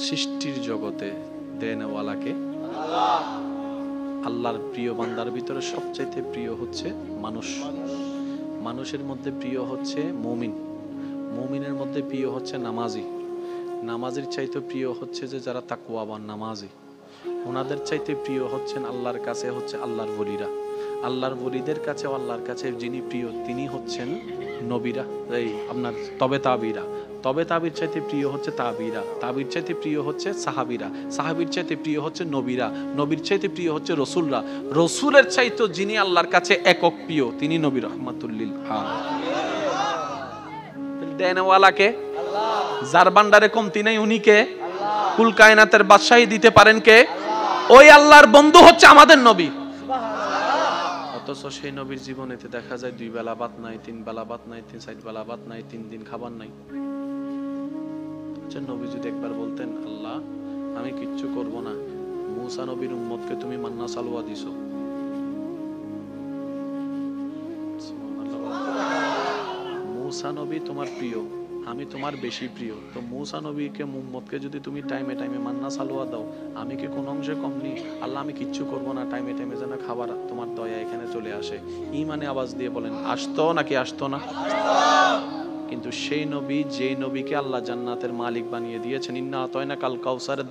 সৃষ্টির জগতে দেনওয়ালাকে আল্লাহ। আল্লাহর প্রিয় বান্দার ভিতরে সবচাইতে প্রিয় হচ্ছে মানুষ। মানুষের মধ্যে প্রিয় হচ্ছে মুমিন, মুমিনের মধ্যে প্রিয় হচ্ছে নামাজি, নামাজের চাইতে প্রিয় হচ্ছে যে যারা তাকওয়াবান নামাজি, ওনাদের চাইতে প্রিয় হচ্ছেন আল্লাহর কাছে হচ্ছে আল্লাহর ওলিরা। আল্লাহর ওলিদের কাছে আল্লাহর কাছে যিনি প্রিয় তিনি হচ্ছেন নবীরা, এই আপনার তবে তাবিরা। তবে তাবির চাইতে প্রিয় হচ্ছে তাবিরা, তাবির চাইতে প্রিয় হচ্ছে সাহাবিরা, সাহাবির চাইতে প্রিয় হচ্ছে নবীরা, নবীর চাইতে প্রিয় হচ্ছে রসুলরা, রসুলের চাইতে যিনি আল্লাহর কাছে একক প্রিয় তিনি নবী রহমাতুল্লিল আলামিন। দেনওয়ালাকে আল্লাহ, যার ভান্ডারে কমতি নাই উনি কে? আল্লাহ। কুল কায়নাতের বাদশাহী দিতে পারেন কে? ওই আল্লাহর বন্ধু হচ্ছে আমাদের নবী। অথচ সেই নবীর জীবনেতে দেখা যায় 2 বেলা ভাত নাই, 3 বেলা ভাত নাই, 4 বেলা ভাত নাই, 3 দিন খাবার নাই। আচ্ছা, নবী যদি একবার বলতেন আল্লাহ আমি কিচ্ছু করব না, মুসা নবীর উম্মতকে তুমি মান্না সালওয়া দিছো, মুসা নবী তোমার প্রিয়, আমি তোমার বেশি প্রিয়, তো মুসা নবীকে উম্মতকে যদি তুমি টাইমে টাইমে মান্না সালওয়া দাও, আমি কি কোন অংশে কম নেই? আল্লাহ আমি কিচ্ছু করব না, টাইমে টাইমে যেন খাবার তোমার দয়া এখানে চলে আসে। ঈমানে আওয়াজ দিয়ে বলেন আসতো নাকি আসতো না? কিন্তু সেই নবী, যে নবীকে আল্লাহ জান্নাতের মালিক বানিয়ে দিয়েছেন, ইন্না আতাইনা কাল কাউসারের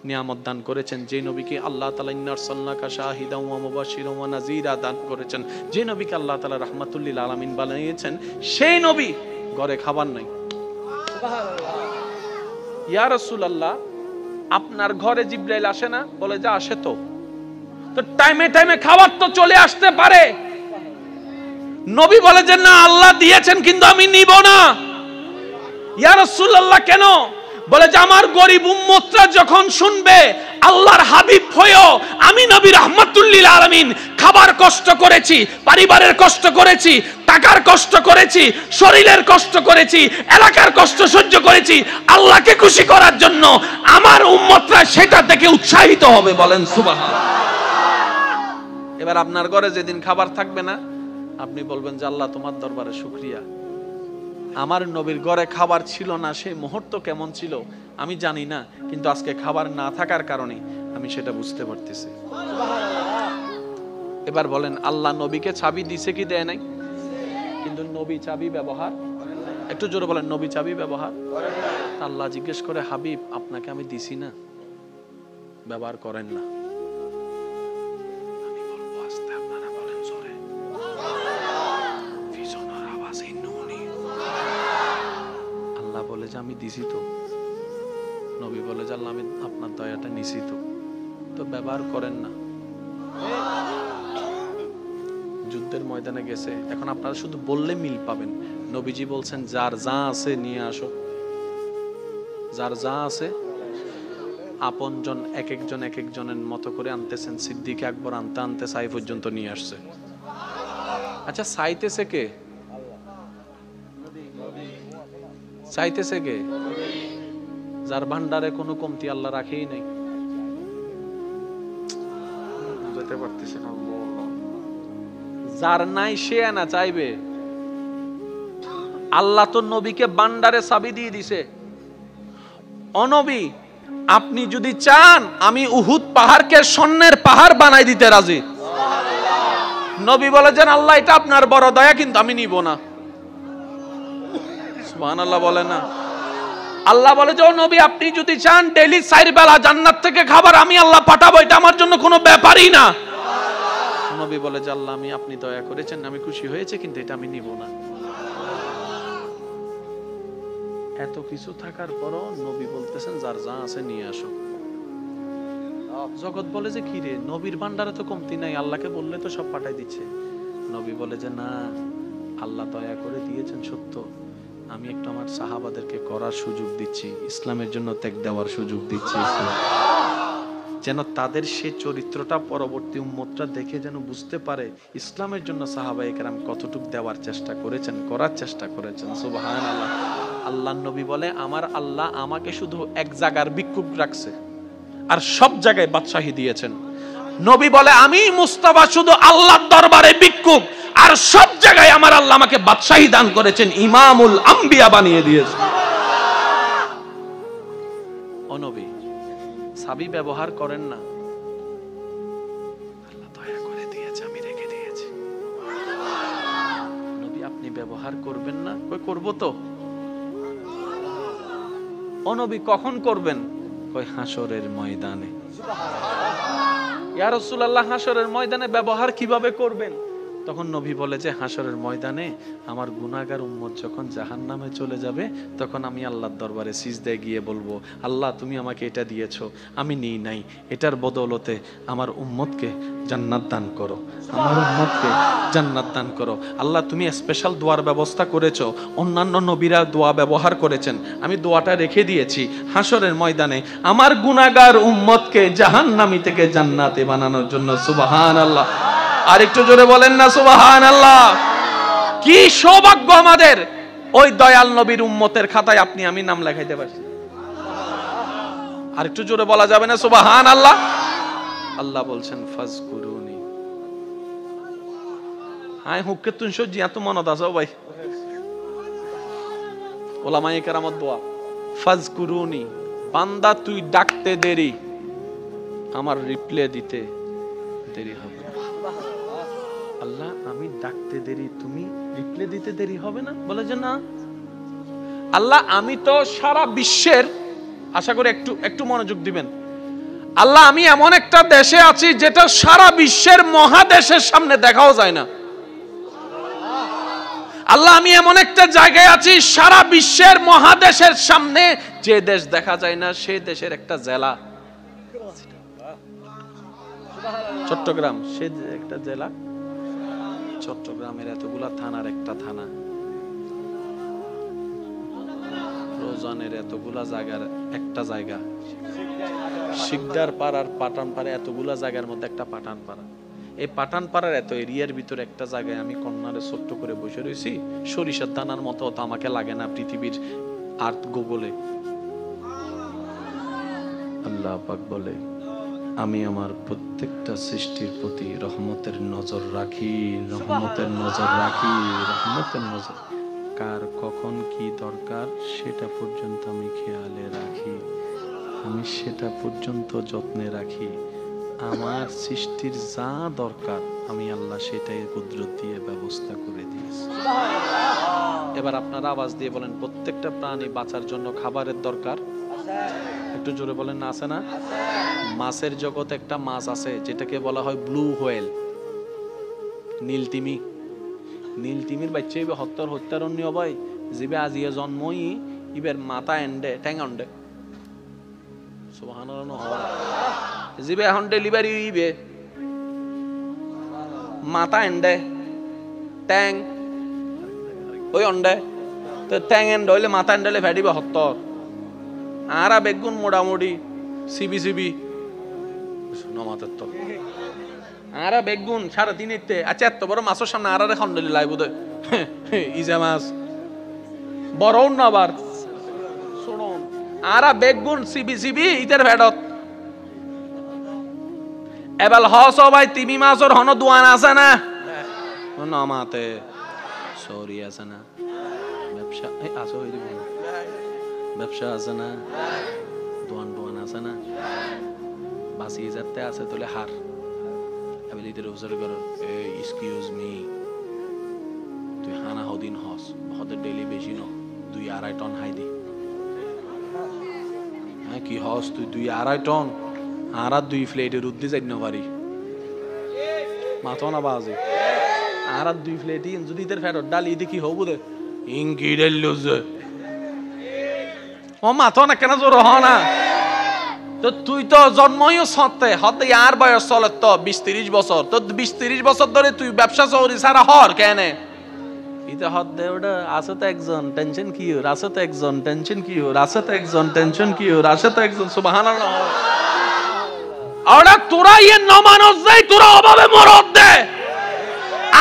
নিয়ামত দান করেছেন, যে নবীকে আল্লাহ তাআলা ইন্না আরসালনাকা শাহিদান ওয়া মুবাশশিরান ওয়া নাযীরা দান করেছেন, যে নবীকে আল্লাহ তাআলা রাহমাতুল লিল আলামিন বানিয়েছেন, সেই নবী ঘরে খাবার নাই। সুবহানাল্লাহ। ইয়া রাসূলুল্লাহ আপনার ঘরে জিবরাইল আসে না? বলে যে আসে। তো টাইমে টাইমে খাবার তো চলে আসতে পারে। নবী বলে যে না আল্লাহ দিয়েছেন কিন্তু আমি নিব না। ইয়া রাসূলুল্লাহ কেন? বলে যে আমার গরিব উম্মতরা যখন শুনবে আল্লাহর হাবিব হয়েও আমি নবী রাহমাতুল লিল আলামিন খাবার কষ্ট করেছি, পরিবারের কষ্ট করেছি, টাকার কষ্ট করেছি, শরীরের কষ্ট করেছি, এলাকার কষ্ট সহ্য করেছি আল্লাহকে খুশি করার জন্য, আমার উম্মতরা সেটা থেকে উৎসাহিত হবে। বলেন সুবহানাল্লাহ। এবার আপনার ঘরে যেদিন খাবার থাকবে না আপনি বলবেন যে আল্লাহ তোমার দরবারে শুকরিয়া, আমার নবীর ঘরে খাবার ছিল না, সেই মুহূর্ত কেমন ছিল আমি জানি না, কিন্তু আজকে খাবার না থাকার কারণে আমি সেটা বুঝতে পারতেছি। এবার বলেন আল্লাহ নবীকে চাবি দিছে কি দেয় নাই? কিন্তু নবী চাবি ব্যবহার, একটু জোরে বলেন নবী চাবি ব্যবহার। আল্লাহ জিজ্ঞেস করে হাবিব আপনাকে আমি দিছি না, ব্যবহার করেন না। আমি দিছি তো। নবী বলে যে আল্লাহ আমি আপনার দয়াটা নিছি তো ব্যবহার করেন না। যুদ্ধের ময়দানে গেছে, এখন আপনারা শুধু বললে মিল পাবেন। নবীজি বলছেন যার যা আছে নিয়ে আসো, যার যা আছে। আপনজন এক একজনের মতো করে আনতেছেন। সিদ্দিক আকবর আনতে আনতে সাই পর্যন্ত নিয়ে আসছে। আচ্ছা চাইতেছে কে? চাইতেছে কে? যার ভান্ডারে কোনো কমতি আল্লাহ রাখেই নাই। বুঝতে পারতেছি না। যার নাই সে না চাইবে। আল্লাহ তো নবীকে ভান্ডারে চাবি দিয়ে দিছে। অনবী আপনি যদি চান আমি উহুদ পাহাড়কে স্বর্ণের পাহাড় বানাই দিতে রাজি। নবী বলে যে আল্লাহ এটা আপনার বড় দয়া কিন্তু আমি নিব না। সুবহানাল্লাহ বলে না। আল্লাহ বলে যে ও নবী আপনি যদি চান ডেইলি 4 বেলা জান্নাত থেকে খাবার আমি আল্লাহ পাঠাবো, এটা আমার জন্য কোনো ব্যাপারই না। নবী বলে যে আল্লাহ আমি আপনি দয়া করেছেন, আমি খুশি হয়েছে, কিন্তু এটা আমি নিব না। এত কিছু থাকার পরও নবী বলতেছেন যার যা আছে নিয়ে আসো। জগৎ বলে যে কি রে নবীর ভান্ডারে তো কমতি নাই, আল্লাহকে বললে তো সব পাঠাই দিচ্ছে। নবী বলে যে না আল্লাহ দয়া করে দিয়েছেন সত্য, আমি একটু আমার সাহাবাদেরকে করার সুযোগ দিচ্ছি, ইসলামের জন্য ত্যাগ দেওয়ার সুযোগ দিচ্ছি, যেন তাদের সেই চরিত্রটা পরবর্তী উম্মতরা দেখে যেন বুঝতে পারে ইসলামের জন্য সাহাবায়ে কেরাম কতটুকু দেওয়ার চেষ্টা করেছেন, করার চেষ্টা করেছেন। সুবহানাল্লাহ। আল্লাহর নবী বলে আমার আল্লাহ আমাকে শুধু এক জায়গার ভিক্ষুক রাখছে আর সব জায়গায় বাদশাহী দিয়েছেন। নবী বলে আমি মুস্তাফা শুধু আল্লাহর দরবারে ভিক্ষুক আর সব জায়গায় আমার আল্লাহ আমাকে বাদশাহী দান করেছেন, ইমামুল আম্বিয়া বানিয়ে দিয়েছেন। ও নবী চাবি ব্যবহার করেন না। আল্লাহ দয়া করে দিয়েছে, আমি রেখে দিয়েছি। নবী আপনি ব্যবহার করবেন না? কই করব তো। ও নবী কখন করবেন? কই হাসরের ময়দানে। ইয়া রাসূলুল্লাহ হাসরের ময়দানে ব্যবহার কিভাবে করবেন? তখন নবী বলে যে হাসরের ময়দানে আমার গুনাহগার উম্মত যখন জাহান্নামে চলে যাবে তখন আমি আল্লাহর দরবারে সিজদায় গিয়ে বলবো, আল্লাহ তুমি আমাকে এটা দিয়েছো, আমি নিই নাই, এটার বদৌলতে আমার উম্মতকে জান্নাত দান করো, আমার উম্মতকে জান্নাত দান করো। আল্লাহ তুমি স্পেশাল দোয়ার ব্যবস্থা করেছো, অন্যান্য নবীরা দোয়া ব্যবহার করেছেন, আমি দোয়াটা রেখে দিয়েছি হাসরের ময়দানে আমার গুনাহগার উম্মতকে জাহান্নামী থেকে জান্নাতে বানানোর জন্য। সুবহানাল্লাহ। আর একটু জোরে বলেন না সুবহানাল্লাহ। কি সৌভাগ্য আমাদের, ওই দয়াল নবীর উম্মতের খাতায় আপনি আমি নাম লেখাইতে পারছি। আর একটু জোরে বলা যাবে না সুবহানাল্লাহ? আল্লাহ বলছেন ফাজকুরুনি। হাই হুক্কে তুই সজি এত মনত আছে ভাই, ওলামায়ে কেরামত দোয়া ফাজকুরুনি, বান্দা তুই ডাকতে দেরি, আমার রিপ্লে দিতে দেরি হবে। আল্লাহ আমি ডাকতে দেরি, তুমি রিপ্লে দিতে দেরি হবে না? বলে যে না আল্লাহ আমি তো সারা বিশ্বের, আশা করি একটু একটু মনোযোগ দিবেন, আল্লাহ আমি এমন একটা দেশে আছি যেটা সারা বিশ্বের মহাদেশের সামনে দেখাও যায় না। আল্লাহ আমি এমন একটা জায়গায় আছি সারা বিশ্বের মহাদেশের সামনে যে দেশ দেখা যায় না সেই দেশের একটা জেলা চট্টগ্রাম, সে একটা জেলা চট্টগ্রামের এতগুলা থানার একটা থানা, রোজানের এতগুলা জায়গার একটা জায়গা, শিকদার পাড়ার পাঠান পাড়া এতগুলা জায়গার মধ্যে একটা পাঠান পাড়া, এই পাঠান পাড়ার এত এরিয়ার ভিতরে একটা জায়গায় আমি কন্যারে ছোট্ট করে বসে রয়েছি, সরিষার দানার মতো তো আমাকে লাগে না পৃথিবীর আর্থ গুগলে। আল্লাহ পাক বলে আমি আমার প্রত্যেকটা সৃষ্টির প্রতি রহমতের নজর রাখি, রহমতের নজর রাখি, রহমতের নজর। কার কখন কি দরকার সেটা পর্যন্ত আমি খেয়ালে রাখি, আমি সেটা পর্যন্ত যত্নে রাখি। আমার সৃষ্টির যা দরকার আমি আল্লাহ সেটাই কুদরত দিয়ে ব্যবস্থা করে দিয়েছি। এবার আপনারা আওয়াজ দিয়ে বলেন প্রত্যেকটা প্রাণী বাঁচার জন্য খাবারের দরকার। একটু জোরে বলেন না আছে না? মাছের জগতে একটা মাছ আছে যেটাকে বলা হয় ব্লু হোয়েল, নীলতিমি। নীলতিমির বাচ্চা ইবে হত্যারণ্য ভাই, জিবে আজিয়ে জন্মই ইবের মাথা এন্ডে ঠ্যাং অন্ডে, সুবহানাল্লাহ, জিবে এখন ডেলিভারি ইবে মাথা এন্ডে ট্যাং ওই অন্ডে, তো ট্যাং এন্ড হইলে মাথা এন্ডেলে ফেটিবে হত্তর। আরা বেগুন মোটামুটি সিবি সিবি নমাতের তো আরা বেগুন 3.5 আচ্ছা এত বড় মাছের সামনে আরারে খন্ডলি লাই বোধ ইজা মাছ বড়ও না আবার শুনুন, আরা বেগুন সিবি সিবি ইদের ভেডত এবাল হস ভাই তিমি মাছর হন দোয়ান আছে না নমাতে সরি আছে না ব্যবসা আছে হই দিব ব্যবসা আছে না দোয়ান দোয়ান আছে না বাসি যাতে আছে তোলে হার আমি লিদের উজার কর এক্সকিউজ মি তুই হানা হদিন হস হদে ডেলি বেশি ন 2-2.5 টন হাই দি হ্যাঁ কি হস তুই 2-2.5 টন আর 2 প্লেটের উদ্দি যাই না পারি মাথা না বাজে আর 2 প্লেটই যদি ইদের ফেরত ডালি দি কি হবু দে ইংকি ডেলুজ ও মাথা না কেন জোর হ না তো তুই তো জন্মই সত্য হতে আর বয়স চলে তো 20-30 বছর, তো 20-30 বছর ধরে তুই ব্যবসা চৌরি সারা হর কেন ইতে হদ দে ওটা আছে তো একজন টেনশন কি ওর আছে তো একজন টেনশন কি ওর আছে তো একজন টেনশন কি ওর আছে তো একজন সুবহানাল্লাহ। ওরা তোরা ইয়ে নমানস যাই তোরা অভাবে মরদ দে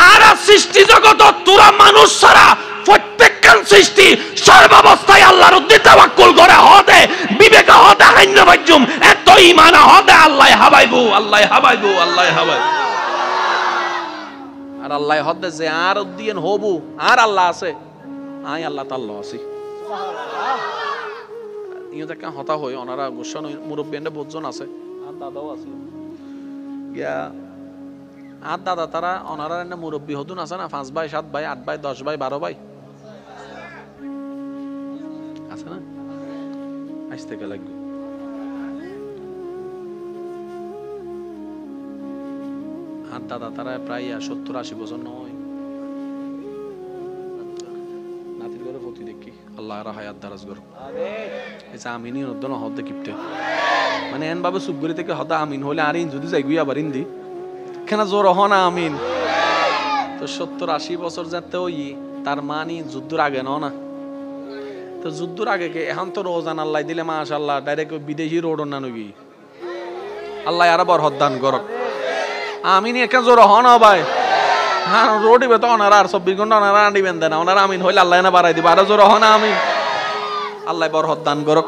আর সৃষ্টি জগত তোরা মানুষ ছাড়া প্রত্যেকখান সৃষ্টি সর্বাবস্থায় আল্লাহর উদ্দেশ্যে তাওয়াক্কুল করে হতে বিবেক হতে হাইন্য বাজুম এত ঈমান হতে আল্লাহ হাবাইবু আল্লাহ হাবাইবু আল্লাহ হাবাই আর আল্লাহ হতে যে আর উদ্দিন হবু আর আল্লাহ আছে আই আল্লাহ তাআলা আছি ইয়ে দেখে হতা হই ওনারা গোসন মুরব্বী এনে বহুজন আছে আর দাদাও আছে গিয়া আর দাদা তারা ওনারা এনে মুরব্বী হতুন আছে না 5 ভাই 7 ভাই 8 ভাই 10 ভাই 12 ভাই আছে না আসতে গেলে লাগবে আর দাদা তারা প্রায় 70-80 বছর নয় নাতির ঘরে প্রতি দেখি আল্লাহ হায়াত দারাজ করো এই যে আমিনই নদ্দন হদ্দে কিপটে মানে এন ভাবে সুবগুরি থেকে হদা আমিন হলে আর ইন যদি যাই গুই আবার ইন্দি কেন জোর হন আমিন তো 70-80 বছর যেতে ওই তার মানি যুদ্ধর আগে না তো যুদ্ধর আগে কে এখন তো রোজান আল্লাহ দিলে মাশাআল্লাহ ডাইরেক্ট বিদেশি রোড না নগি আল্লাহ আর বর হদ্দান করক আমিন একা জোর হন ভাই হ্যাঁ রোড দিবে তো ওনারা আর 24 ঘন্টা ওনারা আনিবেন দেন ওনারা আমিন হইলে আল্লাহ না বাড়াই দিবে আর জোর হন আমিন আল্লাহ বর হদ্দান করক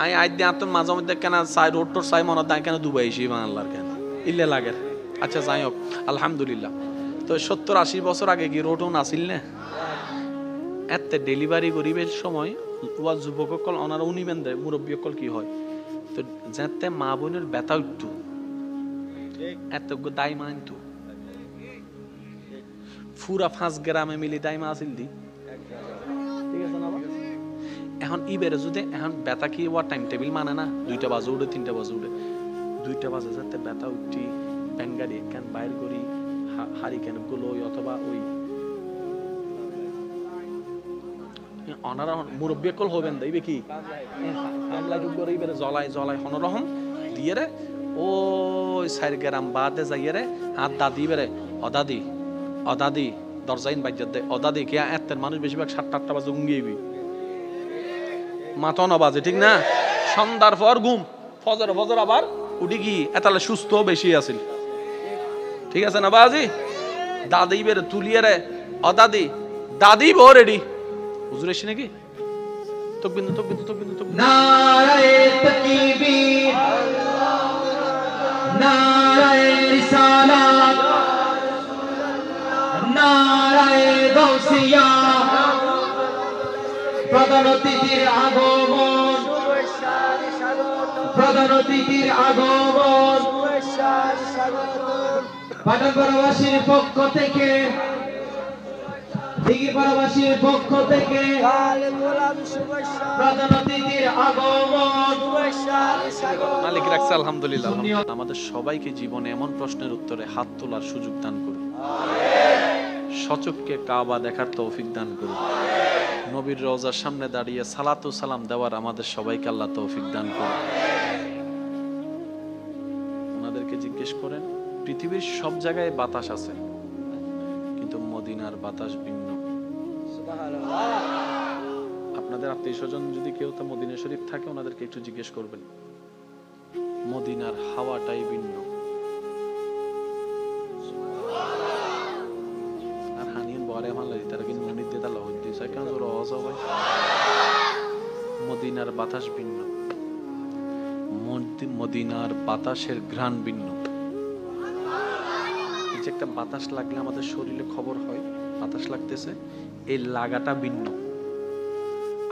আই আইদি আতন মাঝে মধ্যে কেন সাই রোড টোর সাই মনে দান কেন দুবাই এসে বাংলার কেন ইল্লে লাগে আচ্ছা যাই হোক আলহামদুলিল্লাহ তো 70-80 বছর আগে কি রোডও নাছিল না এত ডেলিভারি করিবের সময় ওয়া যুবকসকল ওনারা উনিবেন দেয় মুরব্বীসকল কি হয় তো যাতে মা বোনের ব্যথা উঠতো এত দায় মানতো পুরা 5 গ্রামে মিলি দায় মা আসিল দি ঠিক আছে না এখন ইবেরে যদি এখন ব্যথা কি ওয়া টাইম টেবিল মানে না 2টা বাজে উঠে 3টা বাজে উঠে 2টা বাজে যাতে ব্যথা উঠি ব্যাঙ্গারি একখান বাইর করি হারি কেন গুলো অথবা ওই ওনারা মুরব্বী কল হবেন দেখবে কি হামলা যুগ করে ইবেরে জ্বলাই জ্বলাই হনরহম দিয়ে রে ওই 4 গ্রাম বাদে যাইয়ে রে হাত দাদি বেরে অদাদি অদাদি দরজাইন বাজ্জাত দে অদাদি কে এতের মানুষ বেশিরভাগ 7-8টা বাজে উঙ্গিবি মাথা না বাজে ঠিক না সন্ধ্যার পর ঘুম ফজর ফজর আবার উঠি কি এতালে সুস্থ বেশি আছিল ঠিক আছে না বাজি দাদি বেরে তুলিয়ে রে অদাদি দাদি বো রেডি হুজুর এসে নাকি তকবীর তকবীর তকবীর তকবীর নারায়ে তাকবীর নারায়ে রিসালাত নারায়ে গাউসিয়া প্রধান অতিথির আগমন প্রধান অতিথির আগমন পাটনপাড়াবাসীর পক্ষ থেকে দিঘিপাড়াবাসীর পক্ষ থেকে প্রধান অতিথির আগমন মালিক রাখছে আলহামদুলিল্লাহ আমাদের সবাইকে জীবনে এমন প্রশ্নের উত্তরে হাত তোলার সুযোগ দান করুন সচক্ষে কাবা দেখার তৌফিক দান করুন নবীর রওজার সামনে দাঁড়িয়ে সালাত ও সালাম দেওয়ার আমাদের সবাইকে আল্লাহ তৌফিক দান করুন ওনাদেরকে জিজ্ঞেস করেন পৃথিবীর সব জায়গায় বাতাস আছে কিন্তু মদিনার বাতাস ভিন্ন আপনাদের আত্মীয়স্বজন যদি কেউ তা মদিনা শরীফ থাকে ওনাদেরকে একটু জিজ্ঞেস করবেন মদিনার হাওয়াটাই ভিন্ন আর হানিন বরে মালাই তারা কিন্তু মনিত দেতা লহত দিছে কেন জোর আওয়াজ হয় মদিনার বাতাস ভিন্ন মদিনার বাতাসের ঘ্রাণ ভিন্ন এই যে একটা বাতাস লাগলে আমাদের শরীরে খবর হয় বাতাস লাগতেছে এই লাগাটা ভিন্ন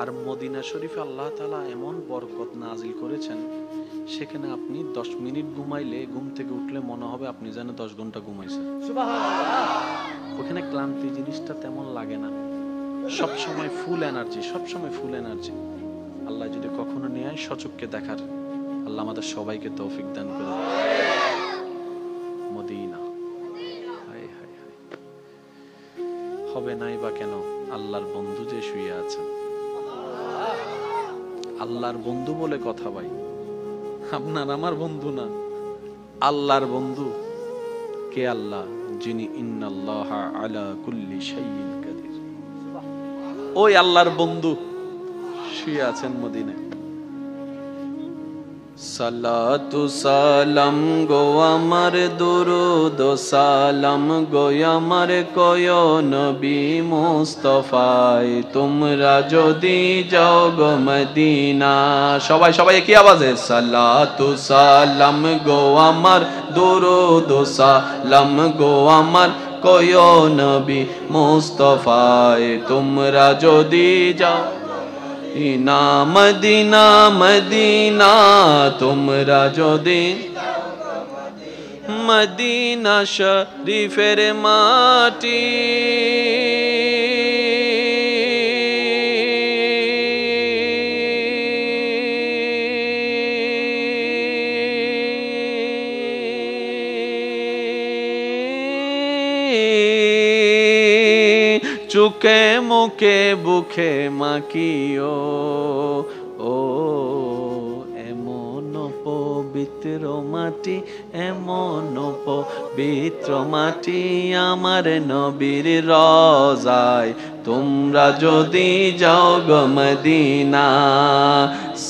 আর মদিনা শরীফে আল্লাহ তাআলা এমন বরকত নাজিল করেছেন সেখানে আপনি 10 মিনিট ঘুমাইলে ঘুম থেকে উঠলে মনে হবে আপনি যেন 10 ঘন্টা ঘুমাইছেন সুবহানাল্লাহ ওখানে ক্লান্তি জিনিসটা তেমন লাগে না সব সময় ফুল এনার্জি সব সময় ফুল এনার্জি আল্লাহ যদি কখনো নিয়ে সচক্ষে দেখার আল্লাহ আমাদের সবাইকে তৌফিক দান করুন মদিনা হায় হায় হায় হবে নাই বা কেন আল্লাহর বন্ধু যে শুয়ে আছেন আল্লাহর বন্ধু বলে কথা ভাই আপনার আমার বন্ধু না আল্লাহর বন্ধু কে আল্লাহ যিনি ইন্নাল্লাহা আলা কুল্লি শাইইন কাদির ওই আল্লাহর বন্ধু শুয়ে আছেন মদিনায় সালাতু সালাম গো আমার দুরুদ সালাম গো আমার কয় নবী মুস্তাফায় তোমরা যদি যাও গো মদিনা সবাই সবাই কি আওয়াজে সালাতু সালাম গো আমার দুরুদ সালাম গো আমার কয় নবী মুস্তাফায় তোমরা যদি যাও ইনা মদিনা মদিনা তোমরা যদি মদিনা শরীফের মাটি চোখে মুখে বুকে মাখিও ও এমন পবিত্র মাটি এমন পবিত্র মাটি আমার নবীর রওজায় তোমরা যদি যাও গো মদিনা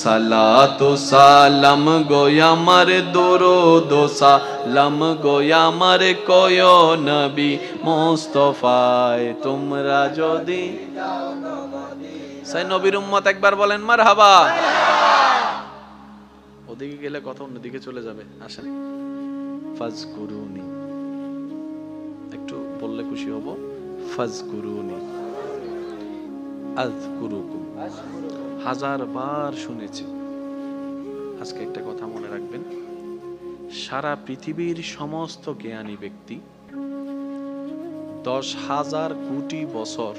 সালাতু সালাম গো আমার দরুদ সালাম গো আমার কয়ো নবী মুস্তাফায় তোমরা যদি যাও গো মদিনা সেই নবীর উম্মত একবার বলেন মারহাবা। ওদিকে গেলে কথা অন্যদিকে চলে যাবে, আসেন। ফাজকুরুনি একটু বললে খুশি হব। ফাজকুরুনি আযকুরুকুম হাজার বার শুনেছি। আজকে একটা কথা মনে রাখবেন, সারা পৃথিবীর সমস্ত জ্ঞানী ব্যক্তি 10,000 কোটি বছর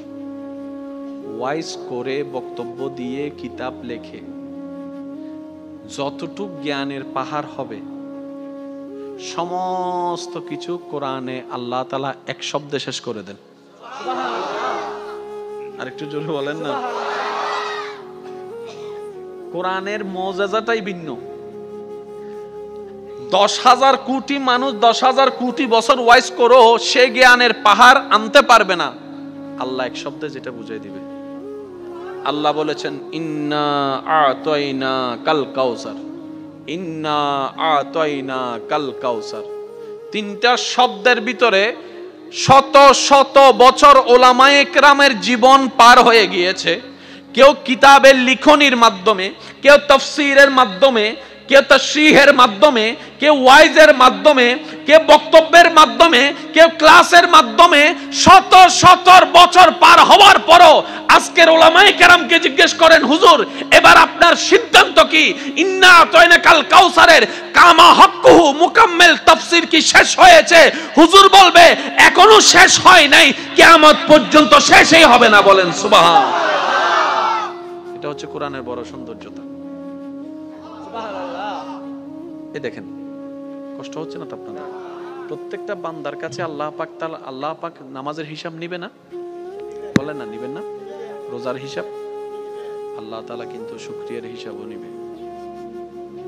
ওয়াইজ করে বক্তব্য দিয়ে কিতাব লেখে যতটুক জ্ঞানের পাহাড় হবে সমস্ত কিছু কোরআনে আল্লাহ তাআলা এক শব্দে শেষ করে দেন। আরেকটু জোরে বলেন না। কোরআনের মুজিজাটাই ভিন্ন। 10,000 কোটি মানুষ 10,000 কোটি বছর ওয়াইজ করো সে জ্ঞানের পাহাড় আনতে পারবে না। আল্লাহ এক শব্দে যেটা বুঝিয়ে দিবে। আল্লাহ বলেছেন ইন্না আতাইনা কাল কাউসার, ইন্না আতাইনা কাল কাউসার। তিনটা শব্দের ভিতরে শত শত বছর ওলামায়ে কেরামের জীবন পার হয়ে গিয়েছে। কেউ কিতাবের লিখনির মাধ্যমে, কেউ তাফসীরের মাধ্যমে, কেউ তাশরীহের মাধ্যমে, কেউ ওয়াইজের মাধ্যমে, কেউ বক্তব্যের মাধ্যমে, কেউ ক্লাসের মাধ্যমে শত শত বছর পার হওয়ার পরও আজকের উলামায়ে কেরামকে জিজ্ঞেস করেন হুজুর এবার আপনার সিদ্ধান্ত কি? ইন্না আতাইনা কাল কাউসারের কামা হক্কুহু মুকাম্মিল তাফসীর কি শেষ হয়েছে? হুজুর বলবে এখনো শেষ হয় নাই, কিয়ামত পর্যন্ত শেষই হবে না। বলেন সুবহানাল্লাহ। এটা হচ্ছে কোরআনের বড় সৌন্দর্যতা। এই দেখেন, কষ্ট হচ্ছে না তো আপনাদের? প্রত্যেকটা বান্দার কাছে আল্লাহ পাক নামাজের হিসাব নিবে না? বলেন না, নিবেন না? রোজার হিসাব আল্লাহ তাআলা কিন্তু শুকরিয়ার হিসাবও নিবে।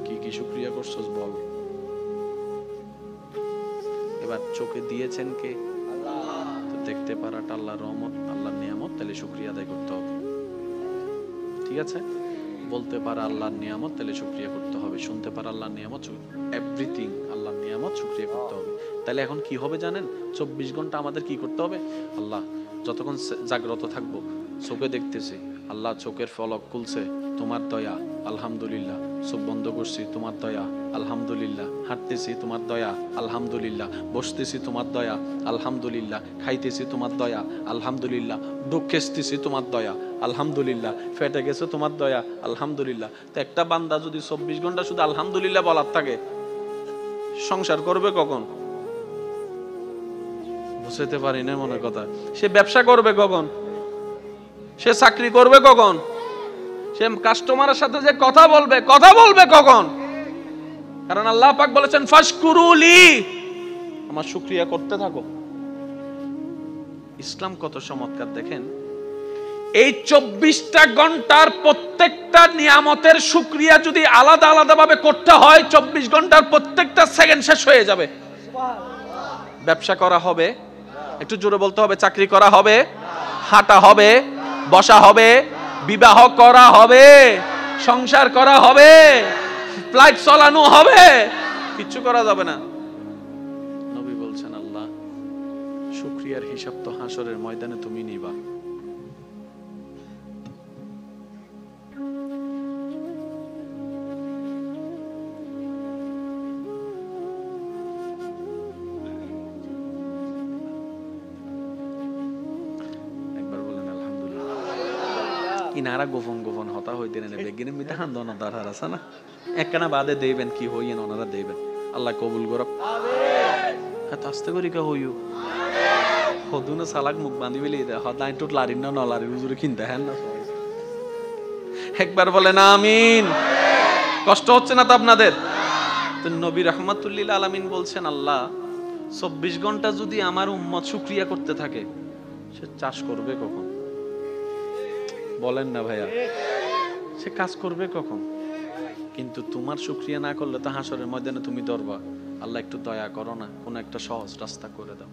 কি কি শুকরিয়া করছস বল। এবার চোখে দিয়েছেন কে? আল্লাহ। তো দেখতে পারাটা আল্লাহর রহমত, আল্লাহর নিয়ামত, তাহলে শুকরিয়া আদায় করতে হবে। ঠিক আছে? বলতে পারা আল্লাহর নিয়ামত, তাহলে শুকরিয়া করতে হবে। শুনতে পারা আল্লাহর নিয়ামত, এভরিথিং আল্লাহর নিয়ামত, শুকরিয়া করতে হবে। তাহলে এখন কি হবে জানেন? 24 ঘন্টা আমাদের কি করতে হবে? আল্লাহ, যতক্ষণ জাগ্রত থাকবো চোখে দেখতেছি, আল্লাহ চোখের ফলক খুলছে, তোমার দয়া আলহামদুলিল্লাহ। চোখ বন্ধ করছি, তোমার দয়া আলহামদুলিল্লাহ। হাঁটতেছি, তোমার দয়া আলহামদুলিল্লাহ। বসতেছি, তোমার দয়া আলহামদুলিল্লাহ। খাইতেছি, তোমার দয়া আলহামদুলিল্লাহ। ঢুকেছি, তোমার দয়া আলহামদুলিল্লাহ। ফেটে গেছে, তোমার দয়া আলহামদুলিল্লাহ। তো একটা বান্দা যদি 24 ঘন্টা শুধু আলহামদুলিল্লাহ বলার থাকে, সংসার করবে কখন? বুঝতে পারি না মনে কথা। সে ব্যবসা করবে কখন? সে চাকরি করবে কখন? সে কাস্টমারের সাথে যে কথা বলবে কখন? কারণ আল্লাহ পাক বলেছেন ফাশকুরুলি, আমার শুকরিয়া করতে থাকো। ইসলাম কত চমৎকার দেখেন। এই 24টা ঘন্টার প্রত্যেকটা নিয়ামতের শুকরিয়া যদি আলাদা আলাদা ভাবে করতে হয়, 24 ঘন্টার প্রত্যেকটা সেকেন্ড শেষ হয়ে যাবে। ব্যবসা করা হবে, একটু জোরে বলতে হবে। চাকরি করা হবে, হাঁটা হবে, বসা হবে, বিবাহ করা হবে, সংসার করা হবে, ফ্লাইট চালানো হবে, কিচ্ছু করা যাবে না। নবী বলছেন আল্লাহ শুকরিয়ার হিসাব তো হাসরের ময়দানে তুমি নিবা। ইনারা গোপন গোপন হতা হইতে নেবে বেগিনের মধ্যে হান্দন দরকার আছে না একখানা বাদে দেবেন কি হইয়েন ওনারা দেবেন আল্লাহ কবুল করব হ্যাঁ আস্তে করি কা হইও হদুনে সালাক মুখ বাঁধি বেলি হদাই টুট লারিন না নলারি হুজুরে কিনতে হ্যাঁ না একবার বলেন আমিন কষ্ট হচ্ছে না তো আপনাদের তো নবী রাহমাতুল্লিল আলামিন বলছেন আল্লাহ 24 ঘন্টা যদি আমার উম্মত শুকরিয়া করতে থাকে সে চাষ করবে কখন বলেন না ভাইয়া সে কাজ করবে কখন কিন্তু তোমার শুকরিয়া না করলে তো হাসরের ময়দানে তুমি ধরবা আল্লাহ একটু দয়া করো না কোন একটা সহজ রাস্তা করে দাও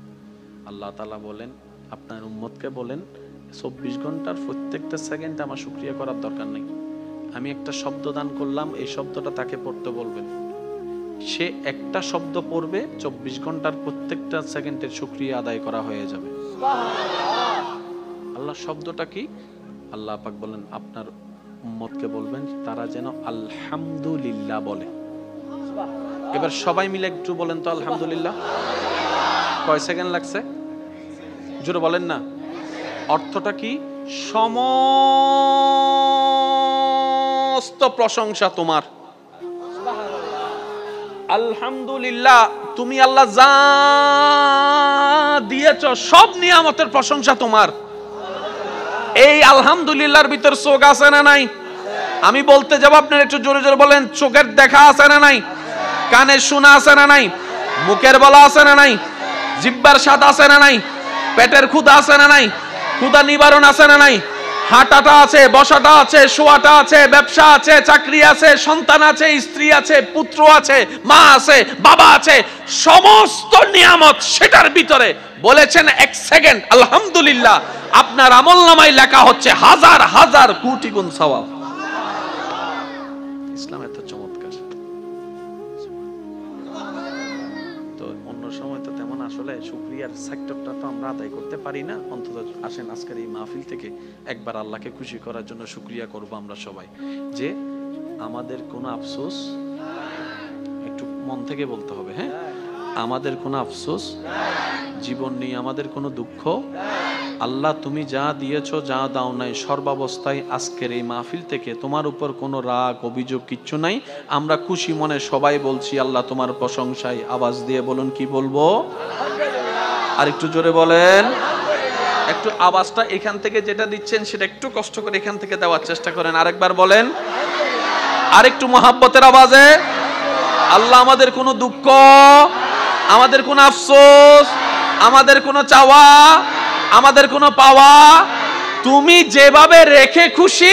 আল্লাহ তাআলা বলেন আপনার উম্মতকে বলেন 24 ঘন্টার প্রত্যেকটা সেকেন্ড আমার শুকরিয়া করার দরকার নেই আমি একটা শব্দ দান করলাম এই শব্দটা তাকে পড়তে বলবেন সে একটা শব্দ পড়বে 24 ঘন্টার প্রত্যেকটা সেকেন্ডের শুকরিয়া আদায় করা হয়ে যাবে আল্লাহ শব্দটা কি আল্লাহ পাক বলেন আপনার উম্মতকে বলবেন তারা যেন আলহামদুলিল্লাহ বলে এবার সবাই মিলে একটু বলেন তো আলহামদুলিল্লাহ কয় সেকেন্ড লাগছে জোরে বলেন না অর্থটা কি সমস্ত প্রশংসা তোমার আলহামদুলিল্লাহ তুমি আল্লাহ যা দিয়েছো সব নিয়ামতের প্রশংসা তোমার এই আলহামদুলিল্লাহর ভিতর চোখ আছে না নাই আমি বলতে যাব আপনারা একটু জোরে জোরে বলেন চোখের দেখা আছে না নাই কানের শোনা আছে না নাই মুখের বলা আছে না নাই জিহ্বার স্বাদ আছে না নাই পেটের ক্ষুধা আছে না নাই ক্ষুধা নিবারণ আছে না নাই হাঁটাটা আছে বসাটা আছে শোয়াটা আছে ব্যবসা আছে চাকরি আছে সন্তান আছে স্ত্রী আছে পুত্র আছে মা আছে বাবা আছে সমস্ত নিয়ামত সেটার ভিতরে বলেছেন এক সেকেন্ড আলহামদুলিল্লাহ আপনার আমলনামায় লেখা হচ্ছে হাজার হাজার কোটি গুণ সওয়াব ইসলাম এত চমৎকার তো অন্য সময় তো তেমন আসলে শুকরিয়ার সেক্টরটা তো আমরা আদায় করতে পারি না অন্তত আসেন আজকের এই মাহফিল থেকে একবার আল্লাহকে খুশি করার জন্য শুকরিয়া করব আমরা সবাই যে আমাদের কোনো আফসোস একটু মন থেকে বলতে হবে হ্যাঁ আমাদের কোনো আফসোস জীবন নিয়ে আমাদের কোনো দুঃখ আল্লাহ তুমি যা দিয়েছো যা দাও নাই সর্বাবস্থায় আজকের এই মাহফিল থেকে তোমার উপর কোনো রাগ অভিযোগ কিচ্ছু নাই আমরা খুশি মনে সবাই বলছি আল্লাহ তোমার প্রশংসায় আওয়াজ দিয়ে বলুন কি বলবো আর একটু জোরে বলেন একটু আওয়াজটা এখান থেকে যেটা দিচ্ছেন সেটা একটু কষ্ট করে এখান থেকে দেওয়ার চেষ্টা করেন আরেকবার বলেন আর একটু মহাব্বতের আওয়াজে আল্লাহ আমাদের কোনো দুঃখ আমাদের কোনো আফসোস আমাদের কোনো চাওয়া আমাদের কোনো পাওয়া তুমি যেভাবে রেখে খুশি